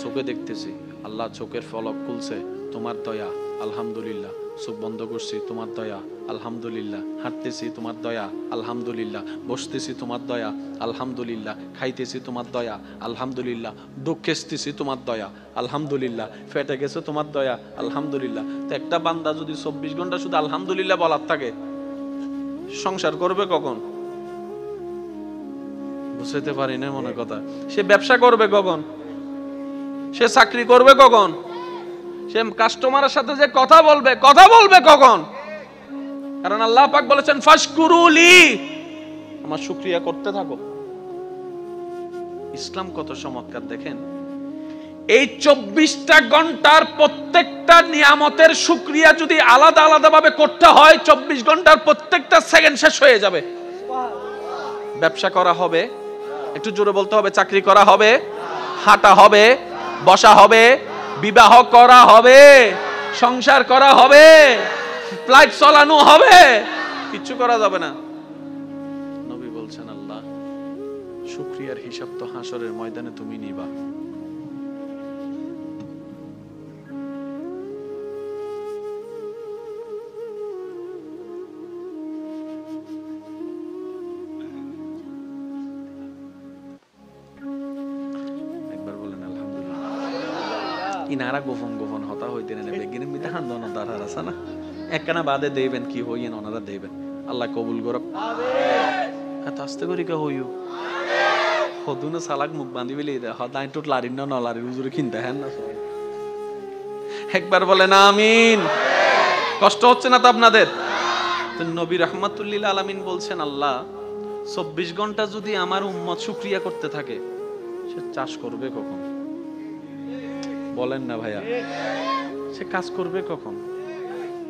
চোখে দেখতেছি, আল্লাহ চোখের ফলক খুলছে, তোমার দয়া, আলহামদুলিল্লাহ। চোখ বন্ধ করছি, তোমার দয়া, আলহামদুলিল্লাহ। হাঁটতেছি, তোমার দয়া, আলহামদুলিল্লাহ। বসতেছি, তোমার দয়া, আলহামদুলিল্লাহ। খাইতেছি, তোমার দয়া, আলহামদুলিল্লাহ। দুঃখেছি, তোমার দয়া, আলহামদুলিল্লাহ। ফেটে গেছে, তোমার দয়া, আলহামদুলিল্লাহ। তো একটা বান্দা যদি 24 ঘন্টা শুধু আলহামদুলিল্লাহ বলার থাকে, সংসার করবে কখন? বুঝতে পারি না মনে কথা। সে ব্যবসা করবে কখন? সে চাকরি করবে কখন? সে কাস্টমারের সাথে যে কথা বলবে কখন? কারণ আল্লাহ পাক বলেছেন ফাশকুরুলি, আমার শুকরিয়া করতে থাকো। ইসলাম কত চমৎকার দেখেন, এই 24টা ঘন্টার প্রত্যেকটা নিয়ামতের শুকরিয়া যদি আলাদা আলাদা ভাবে করতে হয়, 24 ঘন্টার প্রত্যেকটা সেকেন্ড শেষ হয়ে যাবে। ব্যবসা করা হবে, একটু জোরে বলতে হবে, চাকরি করা হবে, হাঁটা হবে, বসা হবে, বিবাহ করা হবে, সংসার করা হবে, ফ্লাইট চালানো হবে, কিচ্ছু করা যাবে না। নবী বলছেন আল্লাহ শুকরিয়ার হিসাব তো হাসরের ময়দানে তুমি নিবা। ইনারা গোপন হতা হইতে নেবে গিনে মিতে হান্দন দাঁড়ার আছে না, একখানা বাদে দেবেন কি হইয়েন ওনারা দেবেন। আল্লাহ কবুল করক। এত আস্তে করি কে হইও হদুনে সালাক মুখ বাঁধি বেলি হদাই টুট লারিন না নলারি হুজুরে কিনতে হ্যান না, একবার বলেন আমিন। কষ্ট হচ্ছে না তো আপনাদের? তো নবী রাহমাতুল্লিল আলামিন বলছেন আল্লাহ 24 ঘন্টা যদি আমার উম্মত শুকরিয়া করতে থাকে, সে চাষ করবে কখন? বলেন না ভাইয়া, সে কাজ করবে কখন?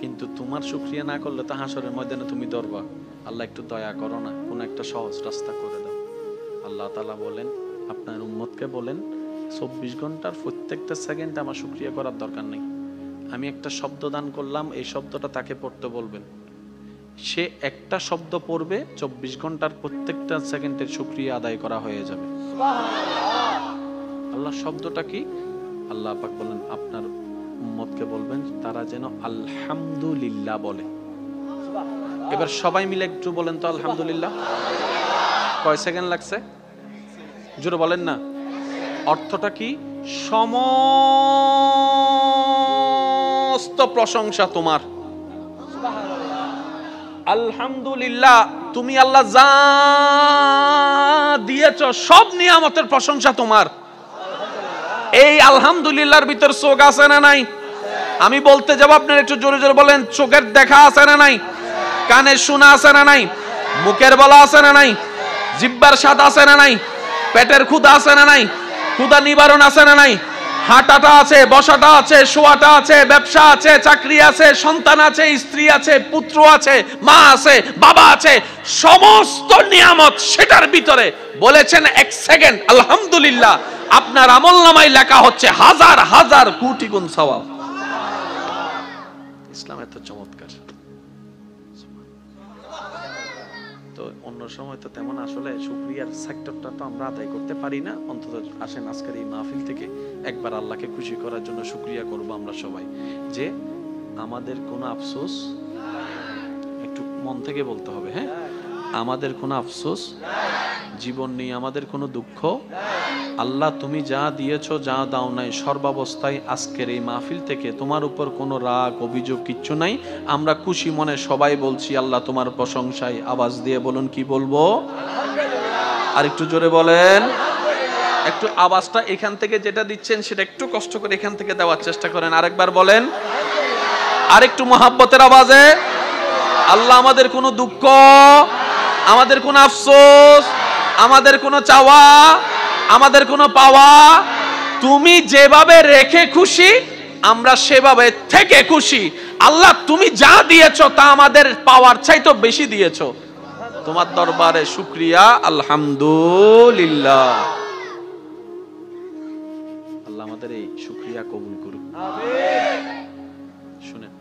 কিন্তু তোমার শুকরিয়া না করলে তো হাসরের ময়দানে তুমি দরবা। আল্লাহ একটু দয়া করো না, কোন একটা সহজ রাস্তা করে দাও। আল্লাহ তাআলা বলেন আপনার উম্মতকে বলেন 24 ঘন্টার প্রত্যেকটা সেকেন্ড আমার শুকরিয়া করার দরকার নেই। আমি একটা শব্দ দান করলাম, এই শব্দটা তাকে পড়তে বলবেন, সে একটা শব্দ পড়বে, 24 ঘন্টার প্রত্যেকটা সেকেন্ডের শুকরিয়া আদায় করা হয়ে যাবে। আল্লাহ শব্দটা কি? আল্লাহ পাক বলেন আপনার উম্মতকে বলবেন তারা যেন আলহামদুলিল্লাহ বলে। এবার সবাই মিলে একটু বলেন তো আলহামদুলিল্লাহ। কয় সেকেন্ড লাগছে? জোরে বলেন না। অর্থটা কি? সমস্ত প্রশংসা তোমার। আলহামদুলিল্লাহ, তুমি আল্লাহ যা দিয়েছো সব নিয়ামতের প্রশংসা তোমার। এই আলহামদুলিল্লাহর ভিতর চোখ আছে না নাই? আমি বলতে যাব, আপনারা একটু জোরে জোরে বলেন। চোখের দেখা আছে না নাই? কানের শোনা আছে না নাই? মুখের বলা আছে না নাই? জিহ্বার স্বাদ আছে না নাই? পেটের ক্ষুধা আছে না নাই? ক্ষুধা নিবারণ আছে না নাই? হাঁটাটা আছে, বসাটা আছে, শোয়াটা আছে, ব্যবসা আছে, চাকরি আছে, সন্তান আছে, স্ত্রী আছে, পুত্র আছে, মা আছে, বাবা আছে, সমস্ত নিয়ামত সেটার ভিতরে বলেছেন এক সেকেন্ড আলহামদুলিল্লাহ, আপনার আমলনামায় লেখা হচ্ছে হাজার হাজার কোটি গুণ সওয়াব। ইসলাম এত চমৎকার। তো অন্য সময় তো তেমন আসলে শুকরিয়ার সেক্টরটা তো আমরা আদায় করতে পারি না। অন্তত আসেন আজকের এই মাহফিল থেকে একবার আল্লাহকে খুশি করার জন্য শুকরিয়া করব আমরা সবাই, যে আমাদের কোনো আফসোস, একটু মন থেকে বলতে হবে, হ্যাঁ, আমাদের কোনো আফসোস জীবন নেই, আমাদের কোনো দুঃখ। আল্লাহ তুমি যা দিয়েছো, যা দাও নাই, সর্বাবস্থায় আজকের এই মাহফিল থেকে তোমার উপর কোনো রাগ অভিযোগ কিচ্ছু নাই। আমরা খুশি মনে সবাই বলছি আল্লাহ তোমার প্রশংসায়। আওয়াজ দিয়ে বলুন, কি বলবো? আর একটু জোরে বলেন। একটু আওয়াজটা এখান থেকে যেটা দিচ্ছেন সেটা একটু কষ্ট করে এখান থেকে দেওয়ার চেষ্টা করেন। আরেকবার বলেন, আরেকটু মহাব্বতের আওয়াজে। আল্লাহ আমাদের কোনো দুঃখ, আমাদের কোনো আফসোস, আমাদের কোনো চাওয়া, আমাদের কোনো পাওয়া তুমি যেভাবে রেখে খুশি, আমরা সেভাবে থেকে খুশি। আল্লাহ তুমি যা দিয়েছো তা আমাদের পাওয়ার চাইতে বেশি দিয়েছো। তোমার দরবারে শুকরিয়া, আলহামদুলিল্লাহ। আল্লাহ আমাদের এই শুকরিয়া কবুল করুন। আমিন। শুনেন,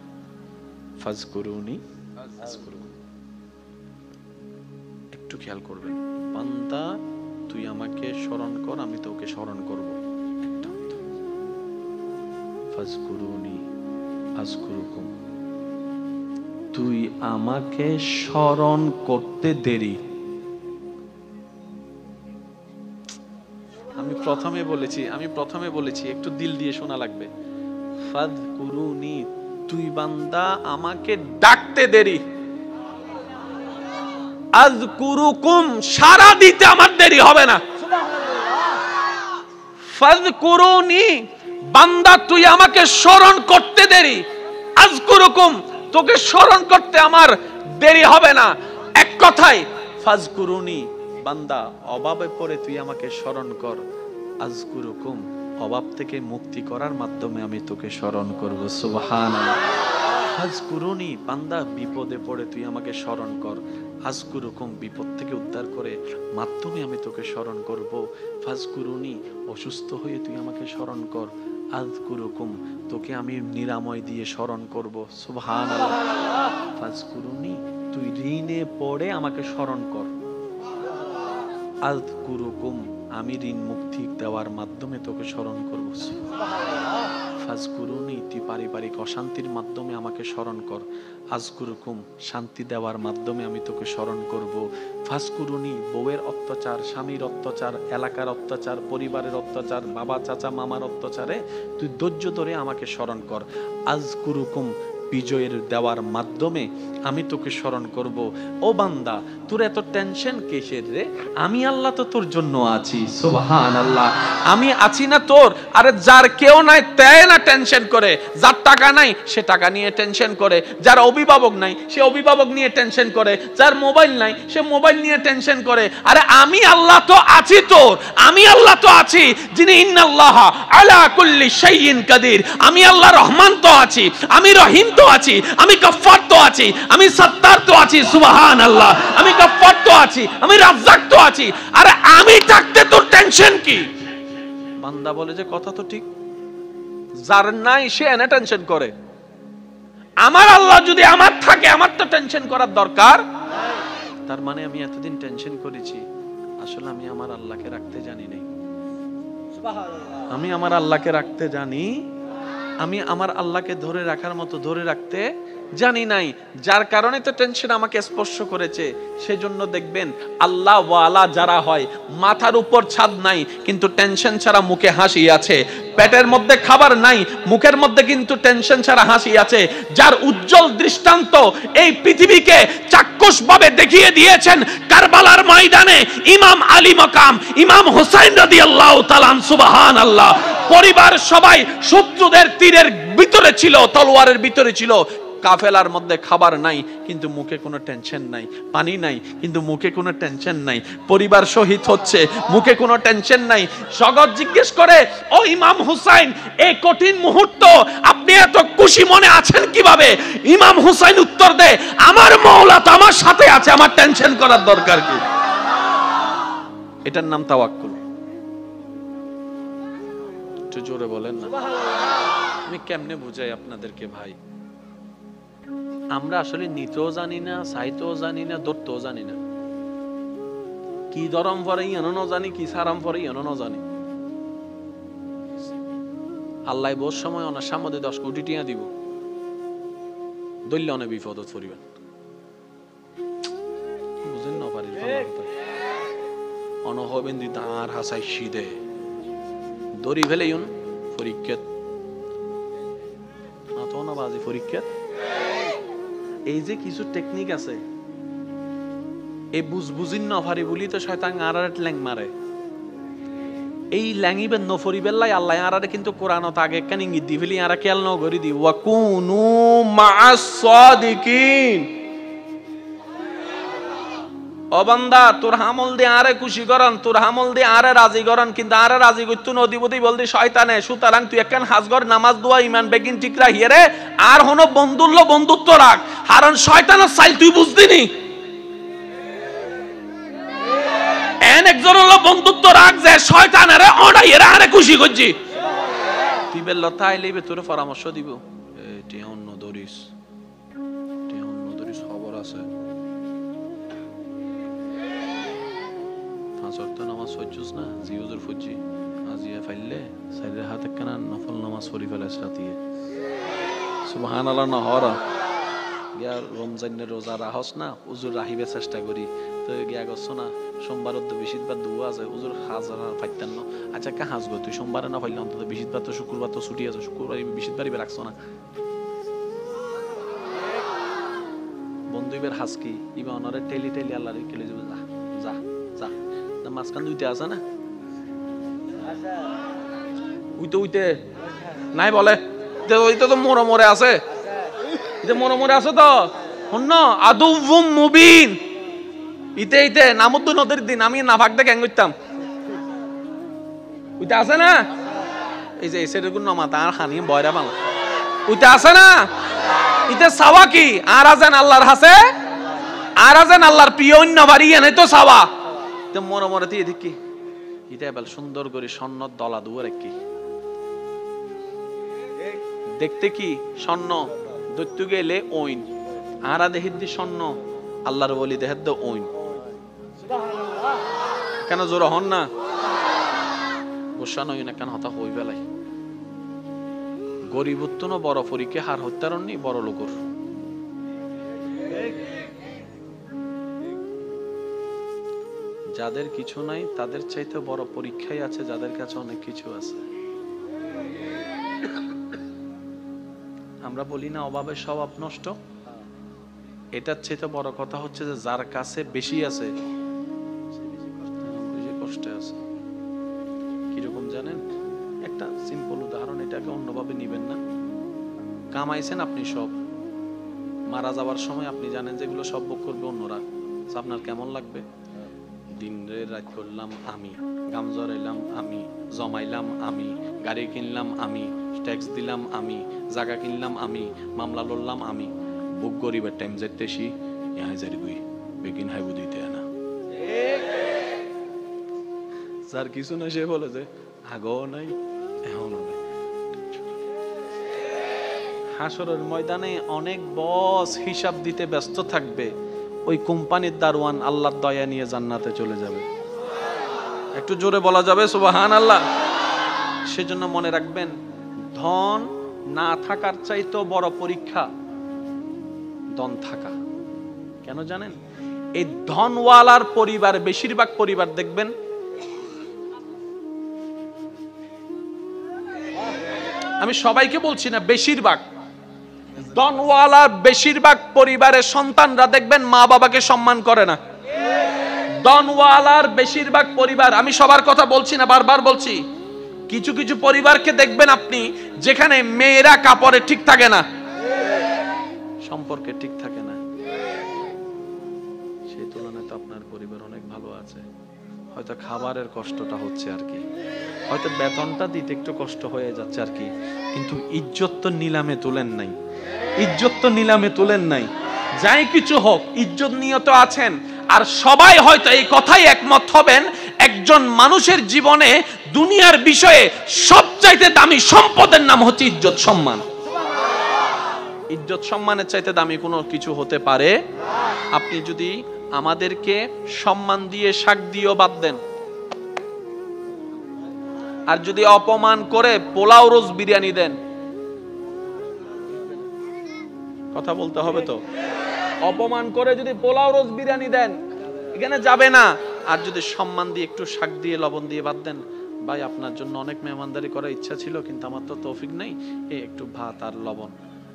ফাজকুরুনি আযকুরুকুম। একটু খেয়াল করবেন, বান্দা তুই আমাকে স্মরণ কর, আমি তোকে স্মরণ করব। একটা ফাজকুরুনি আযকুরুকুম, তুই আমাকে স্মরণ করতে দেরি। আমি প্রথমে বলেছি একটু দিল দিয়ে শোনা লাগবে। ফাজকুরুনি, তুই বান্দা আমাকে ডাকতে দেরি। আযকুরুকুম, সারা দিতে আমার দেরি হবে না। ফাজকুরুনি, বান্দা তুই আমাকে স্মরণ করতে দেরি, আযকুরুকুম, তোকে স্মরণ করতে আমার দেরি হবে না। এক কথায় ফাজকুরুনি, বান্দা অভাবে পড়ে তুই আমাকে স্মরণ কর, আযকুরুকুম, অভাব থেকে মুক্তি করার মাধ্যমে আমি তোকে স্মরণ করব। সুবহানাল্লাহ। ফাজকুরুনি, বান্দা বিপদে পড়ে তুই আমাকে স্মরণ কর, আযকুরুকুম, বিপদ থেকে উদ্ধার করে মাধ্যমে আমি তোকে স্মরণ করব। ফাজকুরুনি, অসুস্থ হয়ে তুই আমাকে স্মরণ কর, আযকুরুকুম, তোকে আমি নিরাময় দিয়ে স্মরণ করব। সুবহানাল্লাহ। ফাজকুরুনি, তুই ঋণে পড়ে আমাকে স্মরণ কর, আযকুরুকুম, আমি ঋণ মুক্তি দেওয়ার মাধ্যমে তোকে স্মরণ করব। ফাজকুরুনি, তুই পারিবারিক অশান্তির মাধ্যমে আমাকে স্মরণ কর, আযকুরুকুম, শান্তি দেওয়ার মাধ্যমে আমি তোকে স্মরণ করব। ফাজকুরুনি, বউয়ের অত্যাচার, স্বামীর অত্যাচার, এলাকার অত্যাচার, পরিবারের অত্যাচার, বাবা চাচা মামার অত্যাচারে তুই ধৈর্য ধরে আমাকে স্মরণ কর, আযকুরুকুম, বিজয়ের দেওয়ার মাধ্যমে আমি তোকে স্মরণ করব। ও বান্দা, তোর এত টেনশন কিসের রে? আমি আল্লাহ তো তোর জন্য আছি। সুবহানাল্লাহ। আমি আছি না তোর? আরে যার কেউ নাই তাই না টেনশন করে, যার টাকা নাই সে টাকা নিয়ে টেনশন করে, যার অভিভাবক নাই সে অভিভাবক নিয়ে টেনশন করে, যার মোবাইল নাই সে মোবাইল নিয়ে টেনশন করে। আরে আমি আল্লাহ তো আছি তোর, আমি আল্লাহ তো আছি যিনি ইন্নাল্লাহ আলা কুল্লি শাইইন কাদির। আমি আল্লাহ রহমান তো আছি, আমি রহিম তো আছি, আমি গফফার তো আছি, আমি সত্তার তো আছি। সুবহানাল্লাহ। আমি গফফার তো আছি, আমি রাজ্জাক তো আছি। আরে আমি থাকতে তোর টেনশন কি? বান্দা বলে যে কথা তো ঠিক, যার নাই সে এনে টেনশন করে। আমার আল্লাহ যদি আমার থাকে, আমার তো টেনশন করার দরকার। তার মানে আমি এতদিন টেনশন করেছি, আসলে আমি আমার আল্লাহকে রাখতে জানি নাই। আমি আমার আল্লাহকে রাখতে জানি, আমি আমার আল্লাহকে ধরে রাখার মতো ধরে রাখতে জানি নাই, যার কারণে তো টেনশন আমাকে স্পর্শ করেছে। সেজন্য দেখবেন আল্লাহ ওয়ালা যারা হয়, মাথার উপর ছাদ নাই কিন্তু টেনশন ছাড়া মুখে হাসি আছে, পেটের মধ্যে খাবার নাই মুখের মধ্যে কিন্তু টেনশন ছাড়া হাসি আছে, যার উজ্জ্বল দৃষ্টান্ত এই পৃথিবীকে চাক্ষুষভাবে দেখিয়ে দিয়েছেন কারবালার ময়দানে ইমাম আলী মাকাম ইমাম হুসাইন রাদিয়াল্লাহু তাআলা। সুবহানাল্লাহ। পরিবার সবাই শত্রুদের তীরের ভিতরে ছিল, তলোয়ারের ভিতরে ছিল, কাফেলার মধ্যে খাবার নাই কিন্তু মুখে কোনো টেনশন নাই, পানি নাই কিন্তু মুখে কোনো টেনশন নাই, পরিবার শহীদ হচ্ছে মুখে কোনো টেনশন নাই। জগৎ জিজ্ঞেস করে, ও ইমাম হুসাইন, এই কঠিন মুহূর্ত আপনি এত খুশি মনে আছেন কিভাবে? ইমাম হুসাইন উত্তর দেয়, আমার মাওলা তো আমার সাথে আছে, আমার টেনশন করার দরকার কি? এটার নাম তাওয়াক্কুল। একটু জোরে বলেন না। আমি কেমনে বুঝাই আপনাদেরকে ভাই? আমরা আসলে নিতেও জানি না, চাইতেও জানি না, ধরতেও জানি না। কি দরম পরে এনো জানি, কি সারাম পরে এনো জানি। আল্লাহ বহু সময় ওনার সামনে 10 কোটি টিয়া দিব, দৈল্য অনেক বিপদত পরিবেন। বুঝেন না পারি অন হবেন দি তার হাসাই সিদে দড়ি ফেলে ইউন পরীক্ষাত আতো না বাজি পরীক্ষাত। এই যে কিছু টেকনিক আছে, এই বুঝবুঝিন নফারি বলি তো শয়তান আরারে ল্যাং মারে। এই ল্যাঙ্গিবেন নফরিবেল্লাই আল্লাহ আরারে কিন্তু কোরআনত আগে কেন ইঙ্গিত দি ফেলি, আরা খেয়াল ন করি দি ওয়াকুনু মা'আস সাদিকিন। ও বান্দা, তোর হামল দিয়ে আরে খুশি করন, তোর হামল দিয়ে আরে রাজি করন, কিন্তু আরে রাজি করতে নদীবতী বলদি শয়তানে। সুতরাং তুই একখান হাজগর নামাজ দোয়া ইমান বেগিন ঠিক রাখিয়ে রে, আর হনো বন্ধুল্য বন্ধুত্ব রাখ, কারণ শয়তানের চাইল তুই বুঝদিনি। এন একজন হলো বন্ধুত্ব রাখ যে শয়তানের অড়াইয়ে আরে খুশি করছি। তুই বেল্ল তাই লইবে তোর পরামর্শ দিব, এটি অন্য দরিস, এটি অন্য দরিস খবর আছে। নামাজ পড়ছিস না, জিউজুর ফুজি আজিয়া ফাইলে সাইরে হাতে কেন নফল নামাজ পড়ি ফেলে সাথিয়ে। সুবহানাল্লাহ। না হরা গিয়া রমজানের রোজা রাহস না, উজুর রাহিবে চেষ্টা করি তো গিয়া গছ না, সোমবার তো বেশিরভাগ দুয়া আছে, উজুর হাজার ফাইতেন না। আচ্ছা কে হাজ গো তুই সোমবারে না ফাইলে অন্তত বেশিরভাগ তো শুক্রবার তো ছুটি আছে, শুক্রবার বেশিরভাগই রাখছো না। বন্ধুইবের হাজ কি ইবা অনারে টেলি টেলি আল্লাহরে কেলে যাবে, যা যা যা মাঝখান দুইতে আছে না, উইতে উইতে নাই বলে যে ওই তো মোড়ে মোড়ে আছে, যে মোড়ে মোড়ে আছে তো শূন্য আদুউম মুবিন। ইতে ইতে নামুদ্দু নদীর দিন আমি না ভাগ দেখে করতাম ওইটা আছে না, এই যে এসে দেখুন নমা তার হানি বয়রা বাংলা ওইটা আছে না। ইতে সাওয়া কি আর আছেন আল্লাহর হাসে, আর আছেন আল্লাহর প্রিয় অন্য বাড়ি এনে তো সাওয়া তো মোড়ে মোড়ে দিয়ে দেখি এটা এবার সুন্দর করে স্বর্ণ দলা দুয়ারে কি দেখতে কি স্বর্ণ দৈত্য গেলে ওইন আরা দেহির দি স্বর্ণ আল্লাহর বলি দেহের দে ওইন। কেন জোর হন না গোসা নই না কেন হতা হই বেলাই গরিব উত্তন বড় পরীক্ষা হার হত্যারণ নি বড় লোকর। যাদের কিছু নাই তাদের চাইতে বড় পরীক্ষাই আছে যাদের কাছে অনেক কিছু আছে। আমরা বলি না অভাবের স্বভাব নষ্ট, এটার চাইতে বড় কথা হচ্ছে যে যার কাছে বেশি আছে বেশি কষ্টে আছে। কিরকম জানেন, একটা সিম্পল উদাহরণ, এটাকে অন্যভাবে নিবেন না। কামাইছেন আপনি সব, মারা যাওয়ার সময় আপনি জানেন যেগুলো সব ভোগ করবে অন্যরা, আপনার কেমন লাগবে? দিন রাত করলাম আমি, গাম জড়াইলাম আমি, জমাইলাম আমি, গাড়ি কিনলাম আমি, ট্যাক্স দিলাম আমি, জায়গা কিনলাম আমি, মামলা লড়লাম আমি। বুক গরিবের টাইম যেতেছি ইহাই জারি গুই বেগিন হাই বুদিতে না। যার কিছু না সে বলে যে আগেও নাই এখনো নাই। হাসরের ময়দানে অনেক বস হিসাব দিতে ব্যস্ত থাকবে, ওই কোম্পানির দারওয়ান আল্লাহর দয়া নিয়ে জান্নাতে চলে যাবে। একটু জোরে বলা যাবে সুবহানাল্লাহ। সেজন্য মনে রাখবেন, ধন না থাকার চাইতেও বড় পরীক্ষা ধন থাকা। কেন জানেন? এই ধনওয়ালার পরিবার, বেশিরভাগ পরিবার দেখবেন আমি সবাইকে বলছি না, বেশিরভাগ ধনওয়ালার বেশিরভাগ পরিবারের সন্তানরা দেখবেন মা বাবাকে সম্মান করে না। ধনওয়ালার বেশিরভাগ পরিবার, আমি সবার কথা বলছি না, বারবার বলছি, কিছু কিছু পরিবারকে দেখবেন আপনি যেখানে মেয়েরা কাপড়ে ঠিক থাকে না, সম্পর্কে ঠিক থাকে না। সেই তুলনায় তো আপনার পরিবার অনেক ভালো আছে। হয়তো খাবারের কষ্টটা হচ্ছে আর কি, হয়তো বেতনটা দিতে একটু কষ্ট হয়ে যাচ্ছে আর কি, কিন্তু ইজ্জত তো নিলামে তুলেন নাই, ইজ্জত তো নিলামে তুলেন নাই। যাই কিছু হোক ইজ্জত নিয়ে তো আছেন। আর সবাই হয়তো এই কথাই একমত হবেন, একজন মানুষের জীবনে দুনিয়ার বিষয়ে সবচাইতে দামি সম্পদের নাম হচ্ছে ইজ্জত সম্মান। ইজ্জত সম্মানের চাইতে দামি কোনো কিছু হতে পারে? আপনি যদি আমাদেরকে সম্মান দিয়ে শাক দিয়েও বাদ দেন, আর যদি অপমান করে পোলাও রোজ বিরিয়ানি দেন, কথা বলতে হবে তো, অপমান করে যদি পোলাও রোজ বিরিয়ানি দেন এখানে যাবে না। আর যদি সম্মান দিয়ে একটু শাক দিয়ে লবণ দিয়ে বাদ দেন, ভাই আপনার জন্য অনেক মেহমানদারি করার ইচ্ছা ছিল কিন্তু আমার তো তৌফিক নেই, একটু ভাত আর লবণ,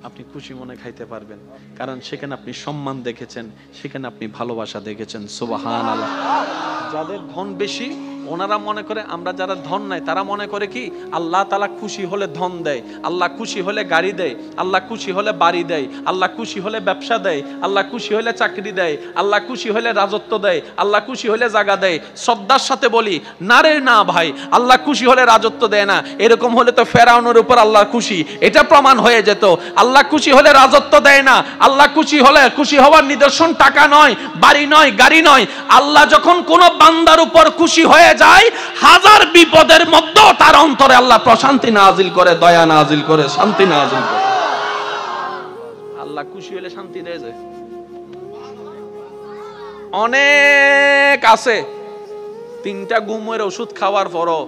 আপনি খুশি মনে খাইতে পারবেন। কারণ সেখানে আপনি সম্মান দেখেছেন, সেখানে আপনি ভালোবাসা দেখেছেন। সুবহানাল্লাহ। যাদের ধন বেশি ওনারা মনে করে, আমরা যারা ধন নাই তারা মনে করে কি আল্লাহ তাআলা খুশি হলে ধন দেয়, আল্লাহ খুশি হলে গাড়ি দেয়, আল্লাহ খুশি হলে বাড়ি দেয়, আল্লাহ খুশি হলে ব্যবসা দেয়, আল্লাহ খুশি হলে চাকরি দেয়, আল্লাহ খুশি হলে রাজত্ব দেয়, আল্লাহ খুশি হলে জায়গা দেয়। শ্রদ্ধার সাথে বলি, না রে না ভাই, আল্লাহ খুশি হলে রাজত্ব দেয় না। এরকম হলে তো ফেরাউনের উপর আল্লাহ খুশি, এটা প্রমাণ হয়ে যেত। আল্লাহ খুশি হলে রাজত্ব দেয় না। আল্লাহ খুশি হলে, খুশি হওয়ার নিদর্শন টাকা নয়, বাড়ি নয়, গাড়ি নয়। আল্লাহ যখন কোন বান্দার উপর খুশি হয়ে যায়, হাজার বিপদের মধ্যেও তার অন্তরে আল্লাহ প্রশান্তি নাজিল করে, দয়া নাজিল করে, শান্তি নাজিল করে। আল্লাহ খুশি হলে শান্তি দেয় যে। অনেক আছে 3টা ঘুমের ওষুধ খাওয়ার পরও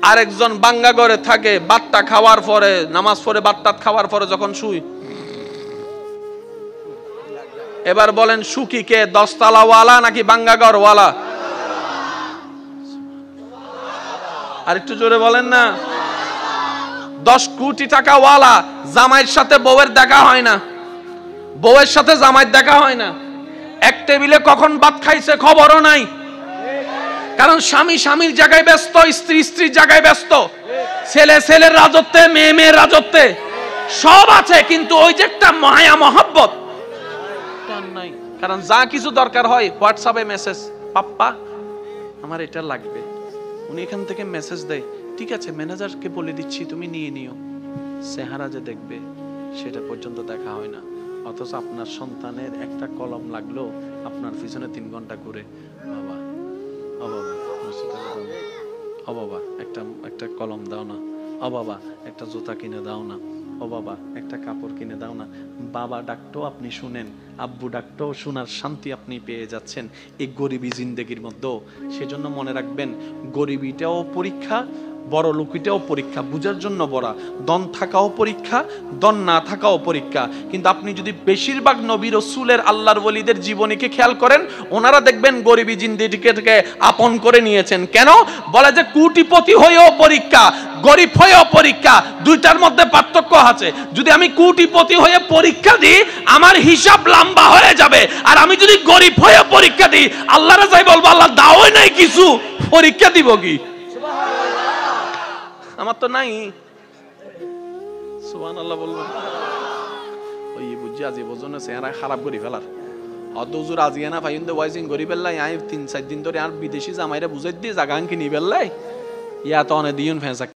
আরেকজন বাঙ্গা ঘরে থাকে, বাট্টা খাওয়ার পরে, নামাজ পড়ে বাট্টা খাওয়ার পরে যখন শুই, এবার বলেন সুখী কে, 10 তলা ওয়ালা নাকি বাঙ্গা ঘর ওয়ালা? আর একটু জোরে বলেন না। 10 কোটি টাকা ওয়ালা, জামাইয়ের সাথে বউয়ের দেখা হয় না, বউয়ের সাথে জামাইয়ের দেখা হয় না, এক টেবিলে কখন ভাত খাইছে খবরও নাই। কারণ স্বামী স্বামীর জায়গায় ব্যস্ত, স্ত্রী স্ত্রীর জায়গায় ব্যস্ত, ছেলে ছেলের রাজত্বে, মেয়ে মেয়ের রাজত্বে, সব আছে, কিন্তু ওই যে একটা মায়া মহব্বত নাই। কারণ যা কিছু দরকার হয় হোয়াটসঅ্যাপে মেসেজ, পাপ্পা আমার এটা লাগবে, উনি এখান থেকে মেসেজ দেয়, ঠিক আছে ম্যানেজারকে বলে দিচ্ছি তুমি নিয়ে নিও। চেহারা যে দেখবে সেটা পর্যন্ত দেখা হয় না। অথচ আপনার সন্তানের একটা কলম লাগলো আপনার পিছনে 3 ঘন্টা করে, বাবা ও বাবা ও বাবা একটা কলম দাও না, ও বাবা একটা জুতা কিনে দাও না, ও বাবা একটা কাপড় কিনে দাও না। বাবা ডাকতেও আপনি শুনেন, আব্বু ডাকতেও শোনার শান্তি আপনি পেয়ে যাচ্ছেন এই গরিবী জিন্দেগির মধ্যেও। সেজন্য মনে রাখবেন, গরিবিটাও পরীক্ষা, বড় লোকিটাও পরীক্ষা, বুঝার জন্য বড়া। দন থাকাও পরীক্ষা, দন না থাকাও পরীক্ষা। কিন্তু আপনি যদি বেশিরভাগ নবী রাসূলের, আল্লাহর ওলিদের জীবনীকে খেয়াল করেন, ওনারা দেখবেন গরিবী জিন্দেগিকে আপন করে নিয়েছেন। কেন? বলে যে কোটিপতি হয়েও পরীক্ষা, গরিব হয়েও পরীক্ষা, দুইটার মধ্যে পার্থক্য আছে। যদি আমি কোটিপতি হয়ে পরীক্ষা দিই আমার হিসাব লম্বা হয়ে যাবে, আর আমি যদি গরিব হয়ে পরীক্ষা দিই আল্লাহরে যাই বলবো আল্লাহ দাওই নাই কিছু, পরীক্ষা দিব কি? আমার তো নাই। সুবহানাল্লাহ বলবো ওই বুঝি আজি বোঝনে চেহারা খারাপ করে ফেলার অত হুজুর আজিয়া না ফাইন দে ওয়াইজিং করি ফেললাই। আমি 3-4 দিন ধরে আর বিদেশি জামাইরা বুঝাই দিয়ে জাগান কিনি ফেললাই, ইয়া তো অনেক দিন ফেঁসা